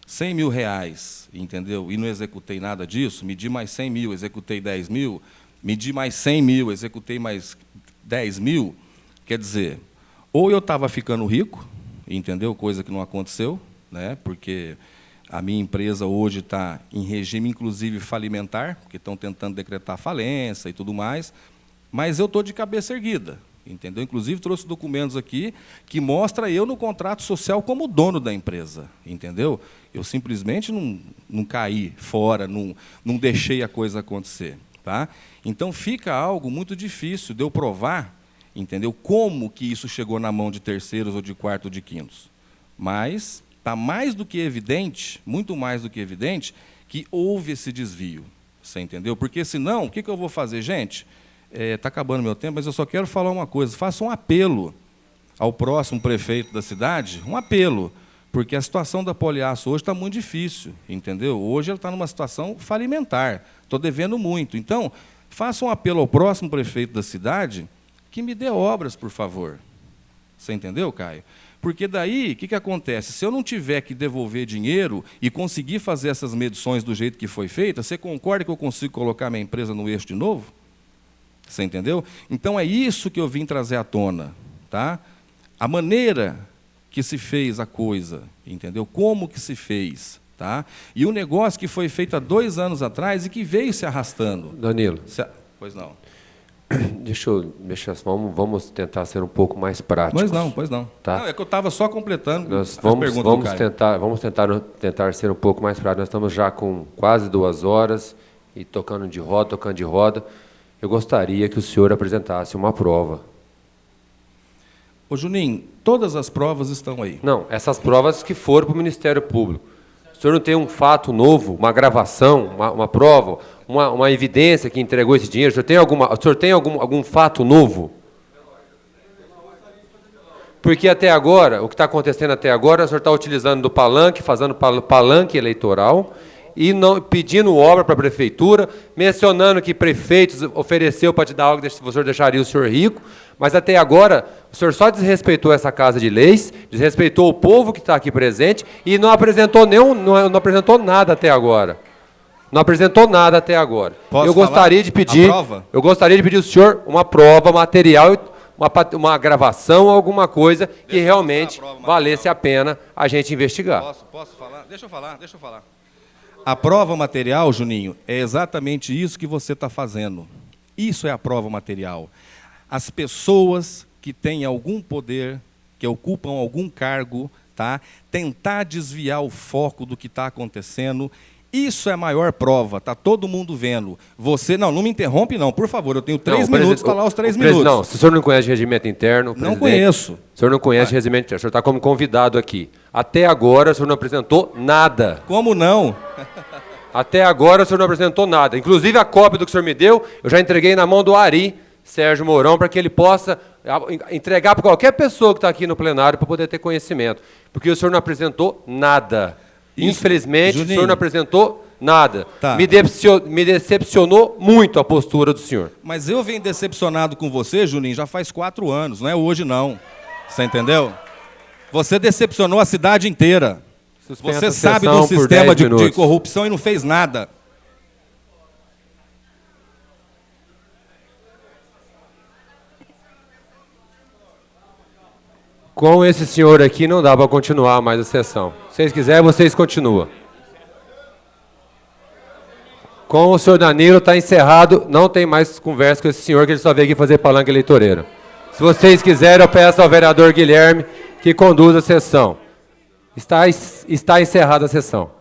100 mil reais, entendeu? E não executei nada disso, medi mais 100 mil, executei 10 mil, medi mais 100 mil, executei mais 10 mil, quer dizer, ou eu estava ficando rico, entendeu? Coisa que não aconteceu, né? Porque a minha empresa hoje está em regime, inclusive, falimentar, porque estão tentando decretar falência e tudo mais, mas eu estou de cabeça erguida. Entendeu? Inclusive, trouxe documentos aqui que mostra eu no contrato social como dono da empresa. Entendeu? Eu simplesmente não caí fora, não deixei a coisa acontecer. Tá? Então, fica algo muito difícil de eu provar, entendeu? Como que isso chegou na mão de terceiros, ou de quarto, ou de quintos. Mas está mais do que evidente, muito mais do que evidente, que houve esse desvio. Você entendeu? Porque, senão, o que eu vou fazer, gente? Está acabando meu tempo, mas eu só quero falar uma coisa. Faça um apelo ao próximo prefeito da cidade, um apelo, porque a situação da Poliaço hoje está muito difícil, entendeu? Hoje ela está numa situação falimentar, estou devendo muito. Então, faça um apelo ao próximo prefeito da cidade que me dê obras, por favor. Você entendeu, Caio? Porque daí, o que acontece? Se eu não tiver que devolver dinheiro e conseguir fazer essas medições do jeito que foi feita, você concorda que eu consigo colocar minha empresa no eixo de novo? Você entendeu? Então, é isso que eu vim trazer à tona. Tá? A maneira que se fez a coisa, entendeu? Como que se fez. Tá? E o negócio que foi feito há 2 anos atrás e que veio se arrastando. Danilo. Pois não. Vamos tentar ser um pouco mais práticos. Pois não. Tá? Não, é que eu estava só completando Nós as perguntas do Caio. Vamos tentar ser um pouco mais práticos. Nós estamos já com quase 2 horas e tocando de roda. Eu gostaria que o senhor apresentasse uma prova. Ô, Juninho, todas as provas estão aí. Não, essas provas que foram para o Ministério Público. O senhor não tem um fato novo, uma gravação, uma prova, uma evidência que entregou esse dinheiro? O senhor tem algum fato novo? Porque até agora, o que está acontecendo até agora, o senhor está utilizando do palanque, fazendo palanque eleitoral, e não, pedindo obra para a prefeitura, mencionando que prefeitos ofereceu para te dar algo, o senhor deixaria o senhor rico, mas até agora o senhor só desrespeitou essa Casa de Leis, desrespeitou o povo que está aqui presente e não apresentou não apresentou nada até agora. Não apresentou nada até agora. Posso eu gostaria de pedir ao senhor uma prova material, uma gravação, alguma coisa que realmente valesse a pena a gente investigar. Posso falar? Deixa eu falar. A prova material, Juninho, é exatamente isso que você está fazendo. Isso é a prova material. As pessoas que têm algum poder, que ocupam algum cargo, tá? Tentar desviar o foco do que está acontecendo Isso é a maior prova, está todo mundo vendo. Você, não me interrompe não, por favor, eu tenho 3 minutos para falar os 3 minutos. Não, se o senhor não conhece regimento interno... Não conheço. O senhor não conhece regimento interno, o senhor está como convidado aqui. Até agora o senhor não apresentou nada. Como não? Até agora o senhor não apresentou nada. Inclusive a cópia do que o senhor me deu, eu já entreguei na mão do Ari Sérgio Mourão para que ele possa entregar para qualquer pessoa que está aqui no plenário para poder ter conhecimento. Porque o senhor não apresentou nada. Infelizmente, Juninho, o senhor não apresentou nada. Tá. Me decepcionou muito a postura do senhor. Mas eu venho decepcionado com você, Juninho, já faz 4 anos, não é hoje não. Você entendeu? Você decepcionou a cidade inteira. Suspensa Você a sabe sessão do por sistema 10 de minutos. corrupção e não fez nada. Com esse senhor aqui não dá para continuar mais a sessão. Se vocês quiserem, vocês continuam. Com o senhor Danilo está encerrado, não tem mais conversa com esse senhor que ele só veio aqui fazer palanque eleitoreiro. Se vocês quiserem, eu peço ao vereador Guilherme que conduza a sessão. Está encerrada a sessão.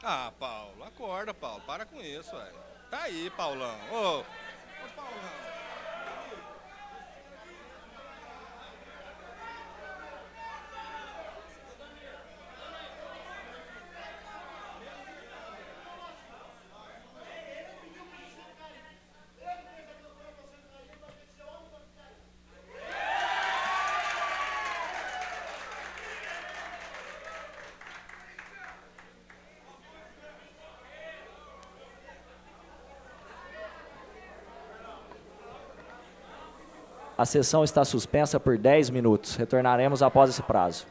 Ah, Paulo, acorda, Paulo. Para com isso, velho. Tá aí, Paulão. Ô, Paulão. A sessão está suspensa por 10 minutos. Retornaremos após esse prazo.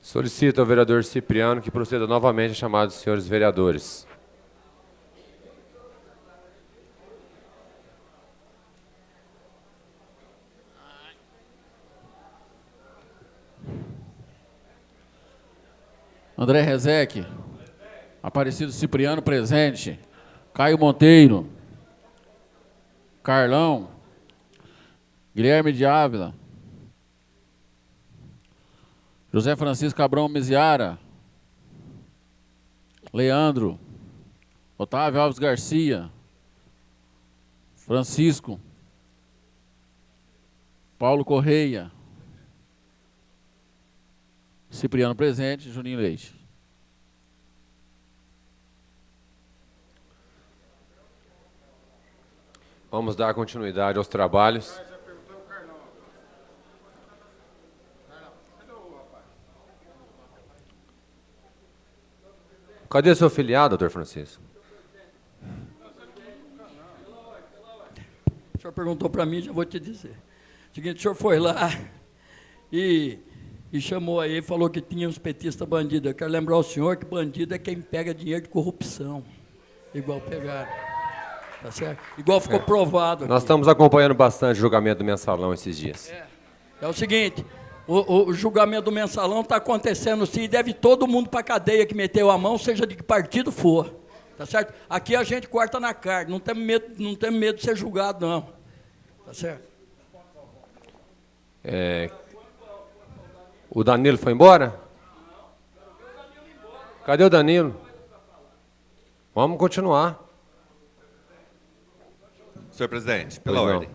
Solicito ao vereador Cipriano que proceda novamente a chamada dos senhores vereadores. André Rezec. Aparecido Cipriano presente. Caio Monteiro. Carlão. Guilherme de Ávila. José Francisco Abrão Miziara. Leandro. Otávio Alves Garcia. Francisco. Paulo Correia. Cipriano presente, Juninho Leite. Vamos dar continuidade aos trabalhos. Cadê seu filiado, doutor Francisco? O senhor perguntou para mim, já vou te dizer. Seguinte, o senhor foi lá e chamou aí, falou que tinha uns petistas bandidos. Eu quero lembrar ao senhor que bandido é quem pega dinheiro de corrupção. Igual pegaram. Tá certo? Igual ficou provado aqui. Nós estamos acompanhando bastante o julgamento do mensalão esses dias. É o seguinte, o julgamento do mensalão está acontecendo sim, e deve todo mundo para a cadeia que meteu a mão, seja de que partido for. Tá certo? Aqui a gente corta na carne, não temos medo de ser julgado, não. Tá certo? O Danilo foi embora? Cadê o Danilo? Vamos continuar. Senhor presidente, pela ordem.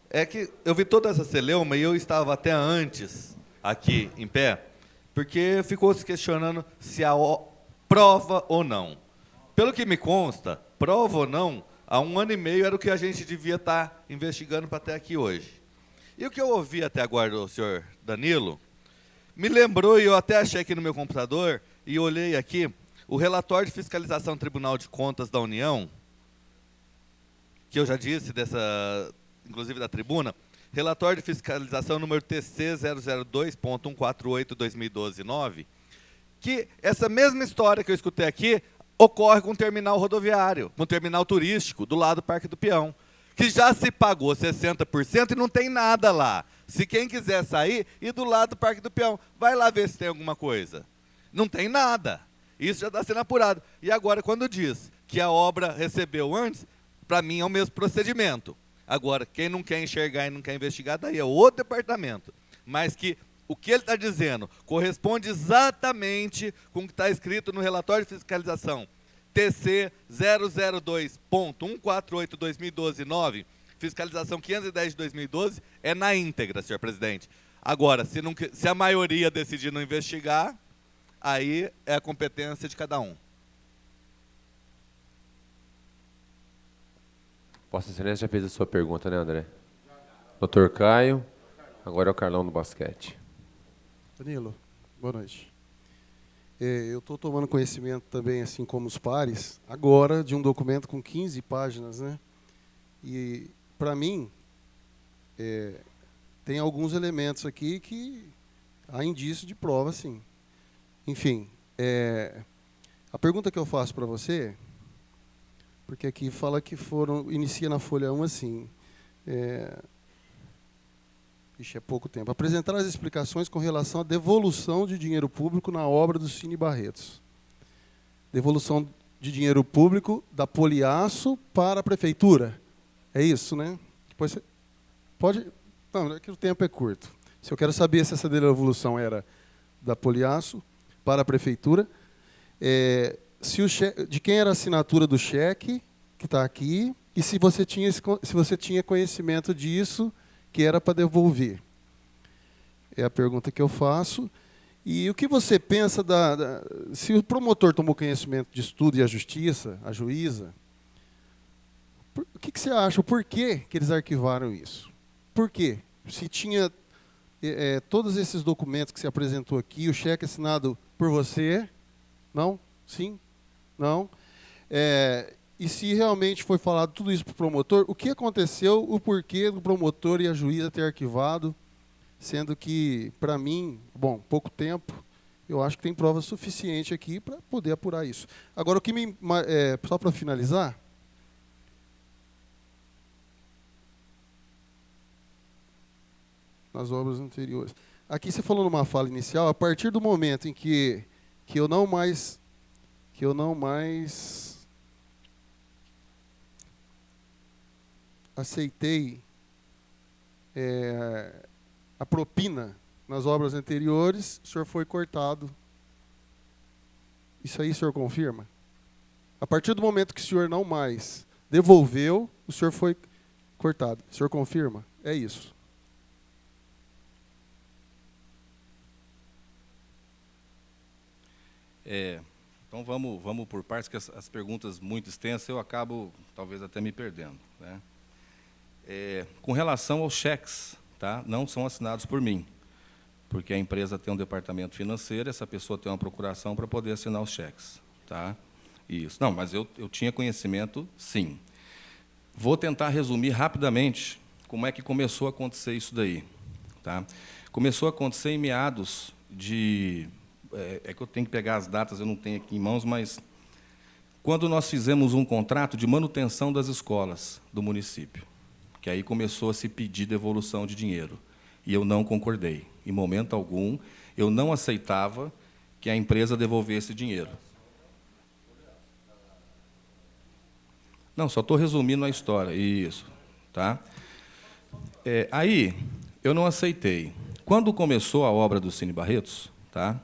É que eu vi toda essa celeuma e eu estava até antes aqui em pé, porque ficou se questionando se há prova ou não. Pelo que me consta, prova ou não, há 1 ano e meio era o que a gente devia estar investigando para até aqui hoje. E o que eu ouvi até agora do senhor Danilo, me lembrou, e eu até achei aqui no meu computador, e olhei aqui, o relatório de fiscalização do Tribunal de Contas da União, que eu já disse, inclusive da tribuna, relatório de fiscalização número TC 002.148/2012-9, que essa mesma história que eu escutei aqui ocorre com o terminal rodoviário, com o terminal turístico, do lado do Parque do Peão, que já se pagou 60% e não tem nada lá. Se quem quiser sair, ir do lado do Parque do Peão, vai lá ver se tem alguma coisa. Não tem nada. Isso já está sendo apurado. E agora, quando diz que a obra recebeu antes, para mim é o mesmo procedimento. Agora, quem não quer enxergar e não quer investigar, daí é outro departamento. Mas que o que ele está dizendo corresponde exatamente com o que está escrito no relatório de fiscalização TC 002.148/2012-9, fiscalização 510 de 2012, é na íntegra, senhor presidente. Agora, se a maioria decidir não investigar, aí é a competência de cada um. Vossa Excelência já fez a sua pergunta, né, André? Doutor Caio, agora é o Carlão do basquete. Danilo, boa noite. Eu estou tomando conhecimento também, assim como os pares, agora de um documento com 15 páginas, né? E, para mim, tem alguns elementos aqui que há indício de prova, sim. Enfim, a pergunta que eu faço para você, porque aqui fala que inicia na folha 1 assim, é pouco tempo. Apresentar as explicações com relação à devolução de dinheiro público na obra do Cine Barretos. Devolução de dinheiro público da Poliaço para a Prefeitura. É isso, né? Depois você pode... Não, é que o tempo é curto. Se eu quero saber se essa devolução era da Poliaço para a Prefeitura, de quem era a assinatura do cheque, que está aqui, e se você tinha conhecimento disso, que era para devolver. É a pergunta que eu faço. E o que você pensa se o promotor tomou conhecimento disso tudo e a justiça, a juíza, o que você acha? O porquê que eles arquivaram isso? Por quê? Se tinha todos esses documentos que você apresentou aqui, o cheque assinado por você, não? Sim? Não? E se realmente foi falado tudo isso para o promotor, o que aconteceu, o porquê do promotor e a juíza ter arquivado, sendo que, para mim, bom, pouco tempo, Eu acho que tem prova suficiente aqui para poder apurar isso. Agora, só para finalizar, nas obras anteriores. Aqui você falou numa fala inicial, a partir do momento em que eu não mais aceitei a propina nas obras anteriores, o senhor foi cortado. Isso aí o senhor confirma? A partir do momento que o senhor não mais devolveu, o senhor foi cortado. O senhor confirma? É isso. Então vamos por partes, que as perguntas muito extensas eu acabo talvez até me perdendo, né? Com relação aos cheques, tá? Não são assinados por mim, porque a empresa tem um departamento financeiro, essa pessoa tem uma procuração para poder assinar os cheques, tá? Isso. Não, mas eu tinha conhecimento, sim. Vou tentar resumir rapidamente como é que começou a acontecer isso daí, tá? Começou a acontecer em meados de... É que eu tenho que pegar as datas, eu não tenho aqui em mãos, mas quando nós fizemos um contrato de manutenção das escolas do município, que aí começou a se pedir devolução de dinheiro, e eu não concordei. Em momento algum, eu não aceitava que a empresa devolvesse dinheiro. Não, só estou resumindo a história, isso. Tá? Aí, eu não aceitei. Quando começou a obra do Cine Barretos, tá?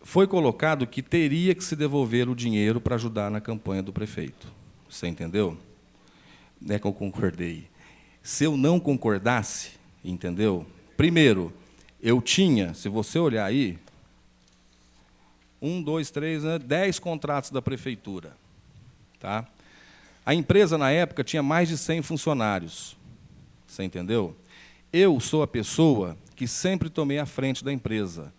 Foi colocado que teria que se devolver o dinheiro para ajudar na campanha do prefeito. Você entendeu? Não é que eu concordei. Se eu não concordasse, entendeu? Primeiro, eu tinha, se você olhar aí, 1, 2, 3, 10 contratos da prefeitura. Tá? A empresa, na época, tinha mais de 100 funcionários. Você entendeu? Eu sou a pessoa que sempre tomei à frente da empresa.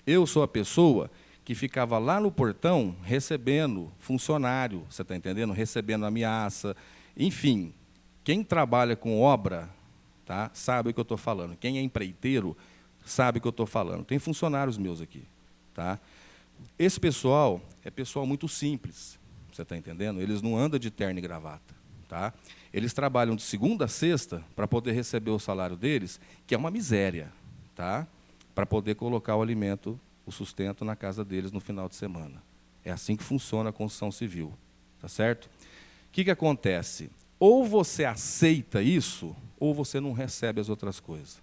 Eu sou a pessoa que ficava lá no portão recebendo funcionário, você está entendendo? Recebendo ameaça. Enfim, quem trabalha com obra, tá, sabe o que eu estou falando. Quem é empreiteiro sabe o que eu estou falando. Tem funcionários meus aqui. Tá? Esse pessoal é pessoal muito simples, você está entendendo? Eles não andam de terno e gravata. Tá? Eles trabalham de segunda a sexta para poder receber o salário deles, que é uma miséria, tá? Para poder colocar o alimento, o sustento na casa deles no final de semana. É assim que funciona a construção civil. Tá certo? O que acontece? Ou você aceita isso, ou você não recebe as outras coisas.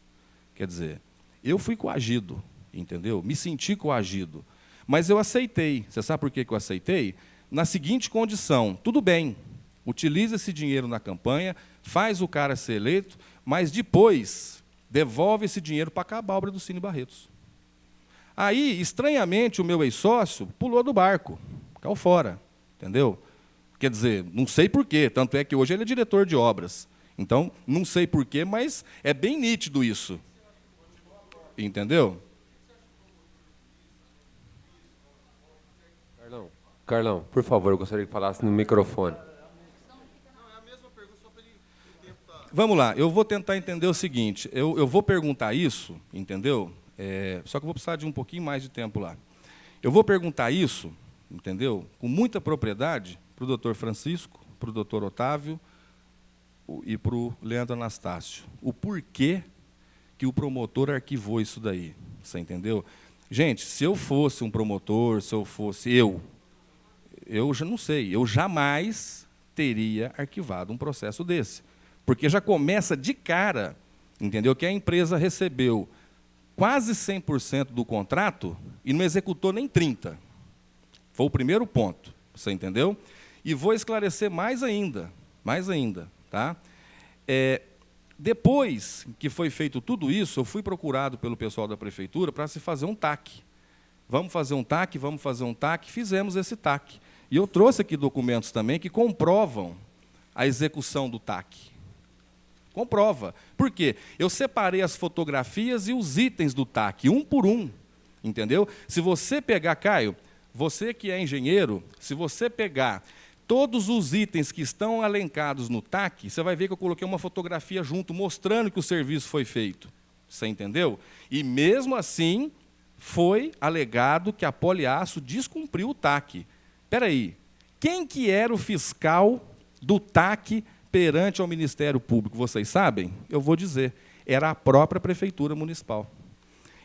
Quer dizer, eu fui coagido, entendeu? Me senti coagido. Mas eu aceitei. Você sabe por que eu aceitei? Na seguinte condição: tudo bem, utiliza esse dinheiro na campanha, faz o cara ser eleito, mas depois devolve esse dinheiro para acabar a obra do Cine Barretos. Aí, estranhamente, o meu ex-sócio pulou do barco, caiu fora, entendeu? Quer dizer, não sei porquê, tanto é que hoje ele é diretor de obras. Então, não sei porquê, mas é bem nítido isso. Entendeu? Carlão, por favor, eu gostaria que falasse no microfone. Vamos lá, eu vou tentar entender o seguinte, eu vou perguntar isso, entendeu? Só que eu vou precisar de um pouquinho mais de tempo lá. Eu vou perguntar isso, entendeu? Com muita propriedade para o doutor Francisco, para o doutor Otávio e para o Leandro Anastácio. O porquê que o promotor arquivou isso daí, você entendeu? Gente, se eu fosse um promotor, se eu fosse eu já não sei, eu jamais teria arquivado um processo desse. Porque já começa de cara, entendeu? Que a empresa recebeu quase 100% do contrato e não executou nem 30%. Foi o primeiro ponto, você entendeu? E vou esclarecer mais ainda. Tá? Depois que foi feito tudo isso, eu fui procurado pelo pessoal da prefeitura para se fazer um TAC. Vamos fazer um TAC, fizemos esse TAC. E eu trouxe aqui documentos também que comprovam a execução do TAC. Comprova. Por quê? Eu separei as fotografias e os itens do TAC, um por um. Entendeu? Se você pegar, Caio, você que é engenheiro, se você pegar todos os itens que estão elencados no TAC, você vai ver que eu coloquei uma fotografia junto, mostrando que o serviço foi feito. Você entendeu? E mesmo assim, foi alegado que a Poliaço descumpriu o TAC. Espera aí, quem que era o fiscal do TAC perante ao Ministério Público? Vocês sabem? Eu vou dizer, era a própria Prefeitura Municipal.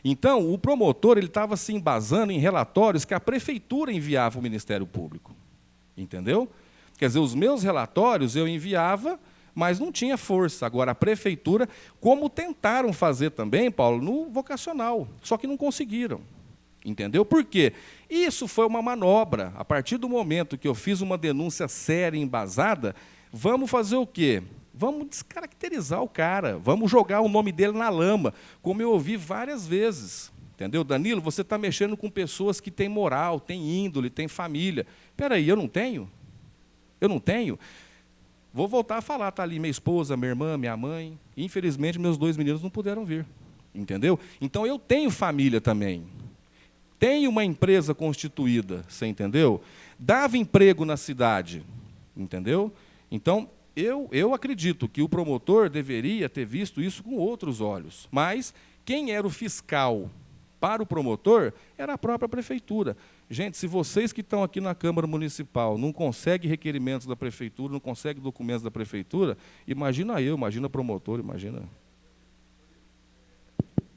Então, o promotor estava se embasando em relatórios que a Prefeitura enviava ao Ministério Público. Entendeu? Quer dizer, os meus relatórios eu enviava, mas não tinha força. Agora, a Prefeitura, como tentaram fazer também, Paulo, no vocacional, só que não conseguiram. Entendeu? Por quê? Isso foi uma manobra. A partir do momento que eu fiz uma denúncia séria e embasada, vamos fazer o quê? Vamos descaracterizar o cara, vamos jogar o nome dele na lama, como eu ouvi várias vezes. Entendeu? Danilo, você está mexendo com pessoas que têm moral, têm índole, têm família. Espera aí, eu não tenho? Eu não tenho? Vou voltar a falar, está ali minha esposa, minha irmã, minha mãe. Infelizmente, meus 2 meninos não puderam vir. Entendeu? Então, eu tenho família também. Tenho uma empresa constituída, você entendeu? Dava emprego na cidade, entendeu? Então, eu acredito que o promotor deveria ter visto isso com outros olhos. Mas quem era o fiscal para o promotor era a própria Prefeitura. Gente, se vocês que estão aqui na Câmara Municipal não conseguem requerimentos da Prefeitura, não conseguem documentos da Prefeitura, imagina eu, imagina promotor, imagina...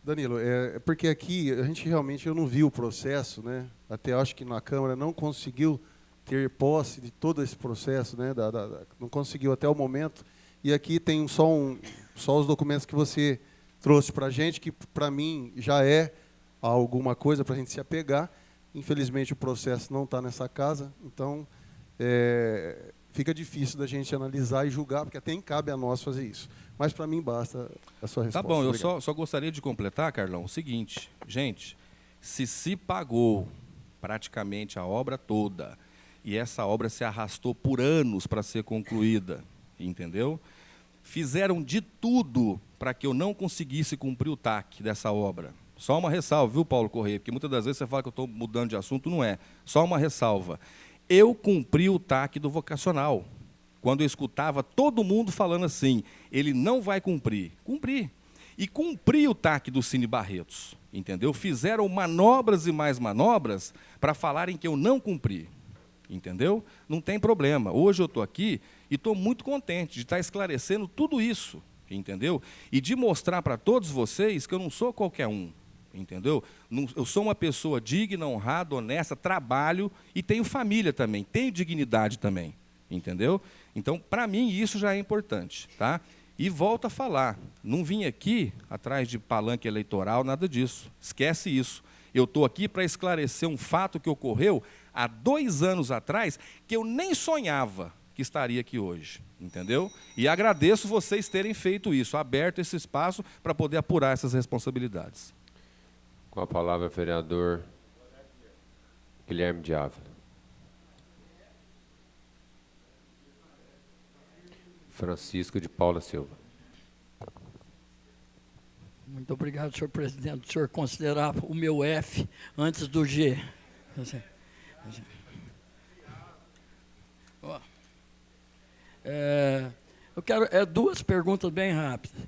Danilo, porque aqui a gente realmente, eu não vi o processo, né? Até acho que na Câmara não conseguiu ter posse de todo esse processo, né? Não conseguiu até o momento. E aqui tem só os documentos que você trouxe para a gente, que para mim já é alguma coisa para a gente se apegar. Infelizmente o processo não está nessa casa, então fica difícil da gente analisar e julgar, porque até cabe a nós fazer isso. Mas para mim basta a sua resposta. Tá bom, eu Obrigado. só gostaria de completar, Carlão, o seguinte, gente, se pagou praticamente a obra toda, e essa obra se arrastou por anos para ser concluída, entendeu? Fizeram de tudo para que eu não conseguisse cumprir o TAC dessa obra. Só uma ressalva, viu, Paulo Correia? Porque muitas das vezes você fala que eu estou mudando de assunto, não é. Só uma ressalva. Eu cumpri o TAC do vocacional. Quando eu escutava todo mundo falando assim, ele não vai cumprir. Cumpri. E cumpri o TAC do Cine Barretos, entendeu? Fizeram manobras e mais manobras para falarem que eu não cumpri, entendeu? Não tem problema. Hoje eu estou aqui e estou muito contente de estar esclarecendo tudo isso, entendeu? E de mostrar para todos vocês que eu não sou qualquer um, entendeu? Eu sou uma pessoa digna, honrada, honesta, trabalho e tenho família também, tenho dignidade também, entendeu? Então, para mim, isso já é importante, tá? E volto a falar, não vim aqui atrás de palanque eleitoral, nada disso, esquece isso. Eu estou aqui para esclarecer um fato que ocorreu há 2 anos atrás, que eu nem sonhava que estaria aqui hoje, entendeu? E agradeço vocês terem feito isso, aberto esse espaço para poder apurar essas responsabilidades. Com a palavra, vereador Guilherme de Ávila. Francisco de Paula Silva. Muito obrigado, senhor presidente. O senhor considerar o meu F antes do G. Eu quero 2 perguntas bem rápidas.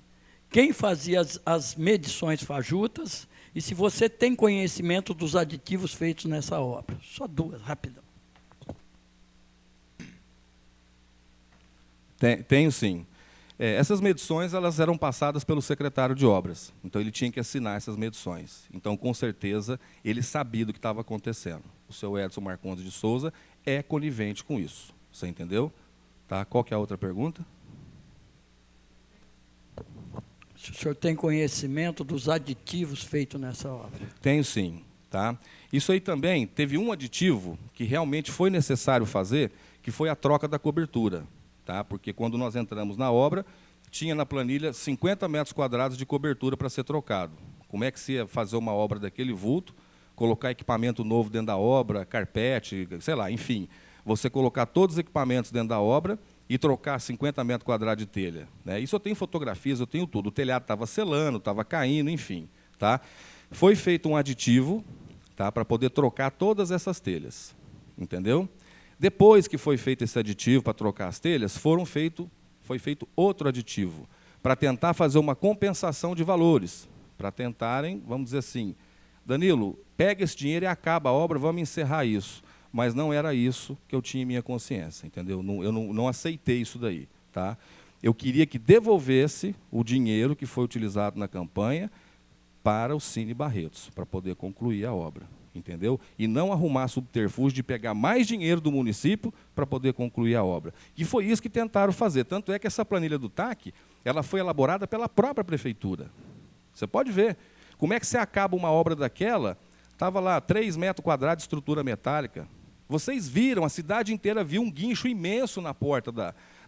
Quem fazia as medições fajutas e se você tem conhecimento dos aditivos feitos nessa obra? Só 2, rapidão. Tenho sim. Essas medições elas eram passadas pelo secretário de obras, então ele tinha que assinar essas medições. Então, com certeza, ele sabia do que estava acontecendo. O seu Edson Marcondes de Souza é conivente com isso. Você entendeu? Tá? Qual que é a outra pergunta? Se o senhor tem conhecimento dos aditivos feitos nessa obra? Tenho sim. Tá? Isso aí também, teve um aditivo que realmente foi necessário fazer, que foi a troca da cobertura. Tá? Porque quando nós entramos na obra, tinha na planilha 50 metros quadrados de cobertura para ser trocado. Como é que se ia fazer uma obra daquele vulto, colocar equipamento novo dentro da obra, carpete, sei lá, enfim, você colocar todos os equipamentos dentro da obra e trocar 50 metros quadrados de telha. Né? Isso eu tenho fotografias, eu tenho tudo. O telhado estava selando, estava caindo, enfim. Tá? Foi feito um aditivo, tá, para poder trocar todas essas telhas. Entendeu? Depois que foi feito esse aditivo para trocar as telhas, foi feito outro aditivo, para tentar fazer uma compensação de valores, para tentarem, vamos dizer assim, Danilo, pega esse dinheiro e acaba a obra, vamos encerrar isso. Mas não era isso que eu tinha em minha consciência, entendeu? Eu não aceitei isso daí. Tá? Eu queria que devolvesse o dinheiro que foi utilizado na campanha para o Cine Barretos, para poder concluir a obra, entendeu? E não arrumar subterfúgio de pegar mais dinheiro do município para poder concluir a obra. E foi isso que tentaram fazer. Tanto é que essa planilha do TAC, ela foi elaborada pela própria prefeitura. Você pode ver. Como é que você acaba uma obra daquela? Estava lá 3 metros quadrados de estrutura metálica. Vocês viram, a cidade inteira viu um guincho imenso na porta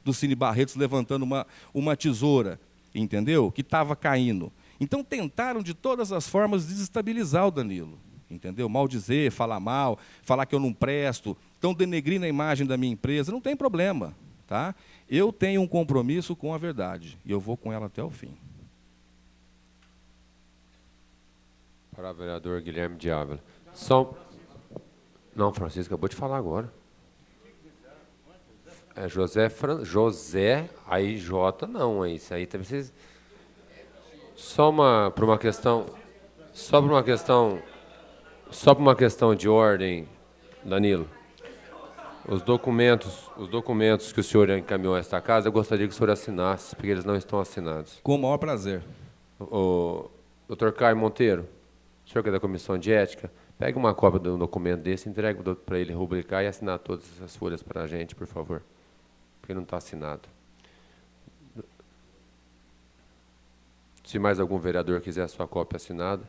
do Cine Barretos, levantando uma tesoura, entendeu? Que estava caindo. Então, tentaram, de todas as formas, desestabilizar o Danilo, entendeu? Maldizer, falar mal, falar que eu não presto, estão denegrindo a imagem da minha empresa, não tem problema, tá? Eu tenho um compromisso com a verdade, e eu vou com ela até o fim. Para o vereador Guilherme de Ávila. Não, Francisco, acabou de falar agora. É José, aí J, não, é isso aí também vocês... Só por uma questão de ordem, Danilo. Os documentos que o senhor encaminhou a esta casa, eu gostaria que o senhor assinasse, porque eles não estão assinados. Com o maior prazer. O Dr. Caio Monteiro, o senhor que é da Comissão de Ética, pegue uma cópia do documento desse, entregue para ele rubricar e assinar todas essas folhas para a gente, por favor. Porque não está assinado. Se mais algum vereador quiser a sua cópia assinada.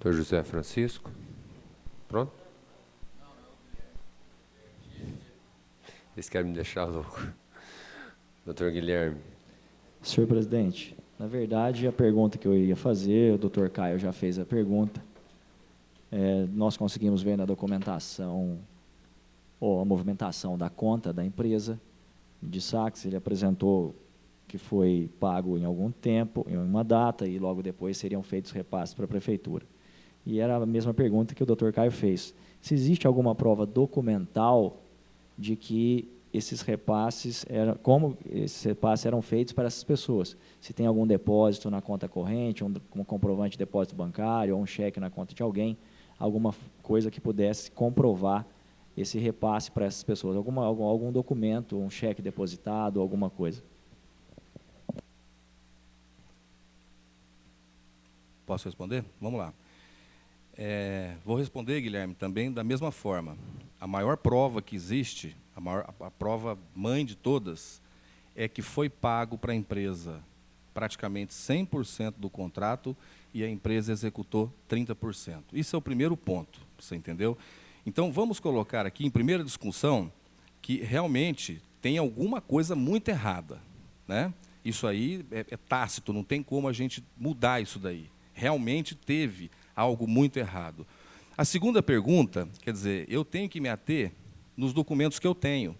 Doutor José Francisco. Pronto? Eles querem me deixar louco. Doutor Guilherme. Senhor presidente, na verdade, a pergunta que eu ia fazer, o doutor Caio já fez a pergunta. Nós conseguimos ver na documentação a movimentação da conta da empresa de saques. Ele apresentou que foi pago em algum tempo, em uma data, e logo depois seriam feitos repasses para a prefeitura. E era a mesma pergunta que o doutor Caio fez. Se existe alguma prova documental de que esses repasses como esses repasses eram feitos para essas pessoas? Se tem algum depósito na conta corrente, um comprovante de depósito bancário, ou um cheque na conta de alguém, alguma coisa que pudesse comprovar esse repasse para essas pessoas, algum documento, um cheque depositado, alguma coisa. Posso responder? Vamos lá. Vou responder, Guilherme, também da mesma forma. A maior prova que existe, a prova mãe de todas, é que foi pago para a empresa praticamente 100% do contrato e a empresa executou 30%. Isso é o primeiro ponto, você entendeu? Então, vamos colocar aqui, em primeira discussão, que realmente tem alguma coisa muito errada, né? Isso aí é tácito, não tem como a gente mudar isso daí. Realmente teve algo muito errado. A segunda pergunta, quer dizer, eu tenho que me ater nos documentos que eu tenho.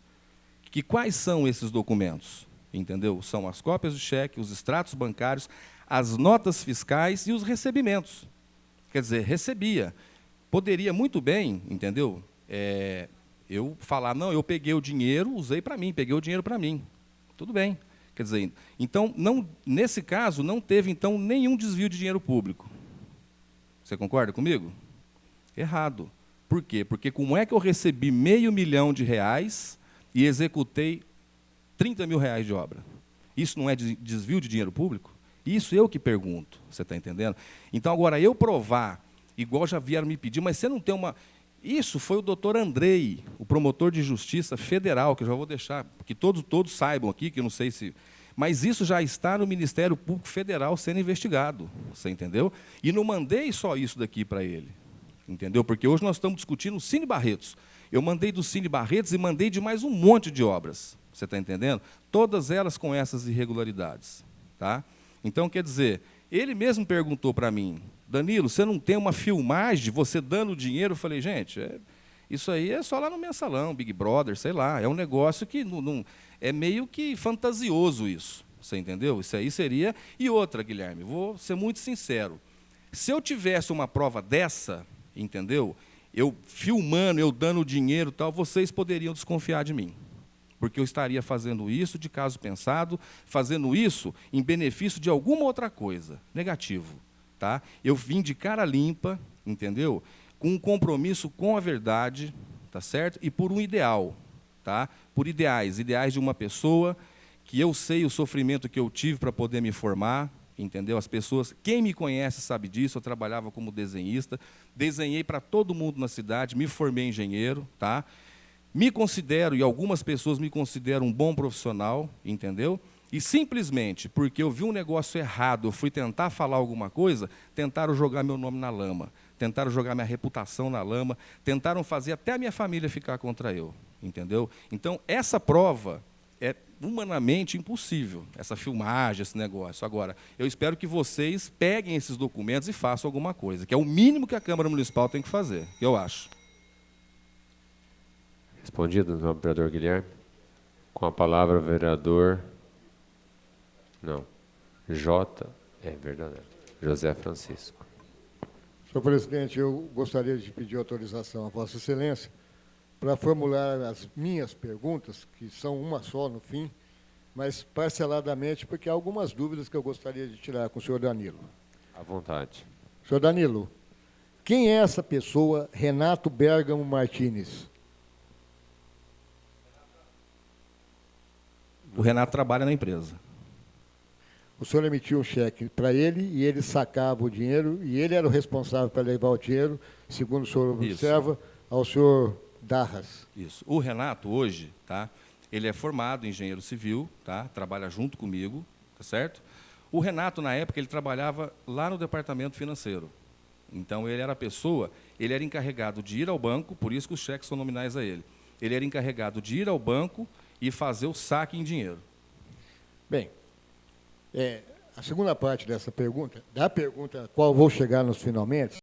Que quais são esses documentos? Entendeu? São as cópias do cheque, os extratos bancários, as notas fiscais e os recebimentos. Quer dizer, recebia. Poderia muito bem, entendeu? Eu falar, não, eu peguei o dinheiro, usei para mim, peguei o dinheiro para mim. Tudo bem. Quer dizer, então, nesse caso, não teve, então, nenhum desvio de dinheiro público. Você concorda comigo? Errado. Por quê? Porque como é que eu recebi R$500 mil e executei R$30 mil de obra? Isso não é desvio de dinheiro público? Isso eu que pergunto, você está entendendo? Então, agora, eu provar, igual já vieram me pedir, mas você não tem uma... Isso foi o doutor Andrei, o promotor de justiça federal, que eu já vou deixar, que todos saibam aqui, que eu não sei se... Mas isso já está no Ministério Público Federal sendo investigado, você entendeu? E não mandei só isso daqui para ele, entendeu? Porque hoje nós estamos discutindo o Cine Barretos. Eu mandei do Cine Barretos e mandei de mais um monte de obras, você está entendendo? Todas elas com essas irregularidades, tá? Então, quer dizer, ele mesmo perguntou para mim, Danilo, você não tem uma filmagem de você dando dinheiro? Eu falei, gente, isso aí é só lá no Mensalão, Big Brother, sei lá, é um negócio que não é meio que fantasioso isso, você entendeu? Isso aí seria... E outra, Guilherme, vou ser muito sincero, se eu tivesse uma prova dessa, entendeu? Eu filmando, eu dando dinheiro e tal, vocês poderiam desconfiar de mim. Porque eu estaria fazendo isso de caso pensado, fazendo isso em benefício de alguma outra coisa. Negativo. Tá? Eu vim de cara limpa, entendeu? Com um compromisso com a verdade, tá certo? E por um ideal. Tá? Por ideais de uma pessoa que eu sei o sofrimento que eu tive para poder me formar, entendeu? As pessoas, quem me conhece sabe disso, eu trabalhava como desenhista, desenhei para todo mundo na cidade, me formei engenheiro, tá? Me considero, e algumas pessoas me consideram um bom profissional, entendeu? E simplesmente porque eu vi um negócio errado, eu fui tentar falar alguma coisa, tentaram jogar meu nome na lama, tentaram jogar minha reputação na lama, tentaram fazer até a minha família ficar contra eu, entendeu? Então, essa prova é humanamente impossível, essa filmagem, esse negócio. Agora, eu espero que vocês peguem esses documentos e façam alguma coisa, que é o mínimo que a Câmara Municipal tem que fazer, eu acho. Respondido, senhor vereador Guilherme. Com a palavra, o vereador... Não. Verdade. José Francisco. Senhor presidente, eu gostaria de pedir autorização a Vossa Excelência para formular as minhas perguntas, que são uma só no fim, mas parceladamente, porque há algumas dúvidas que eu gostaria de tirar com o senhor Danilo. À vontade. Senhor Danilo, quem é essa pessoa, Renato Bergamo Martins? O Renato trabalha na empresa. O senhor emitiu um cheque para ele e ele sacava o dinheiro e ele era o responsável para levar o dinheiro, segundo o senhor observa, ao senhor Darras. Isso. O Renato, hoje, tá, ele é formado em engenheiro civil, tá, trabalha junto comigo, tá certo? O Renato, na época, ele trabalhava lá no departamento financeiro. Então, ele era a pessoa, ele era encarregado de ir ao banco, por isso que os cheques são nominais a ele. Ele era encarregado de ir ao banco e fazer o saque em dinheiro. Bem, a segunda parte dessa pergunta, da pergunta a qual vou chegar nos finalmente,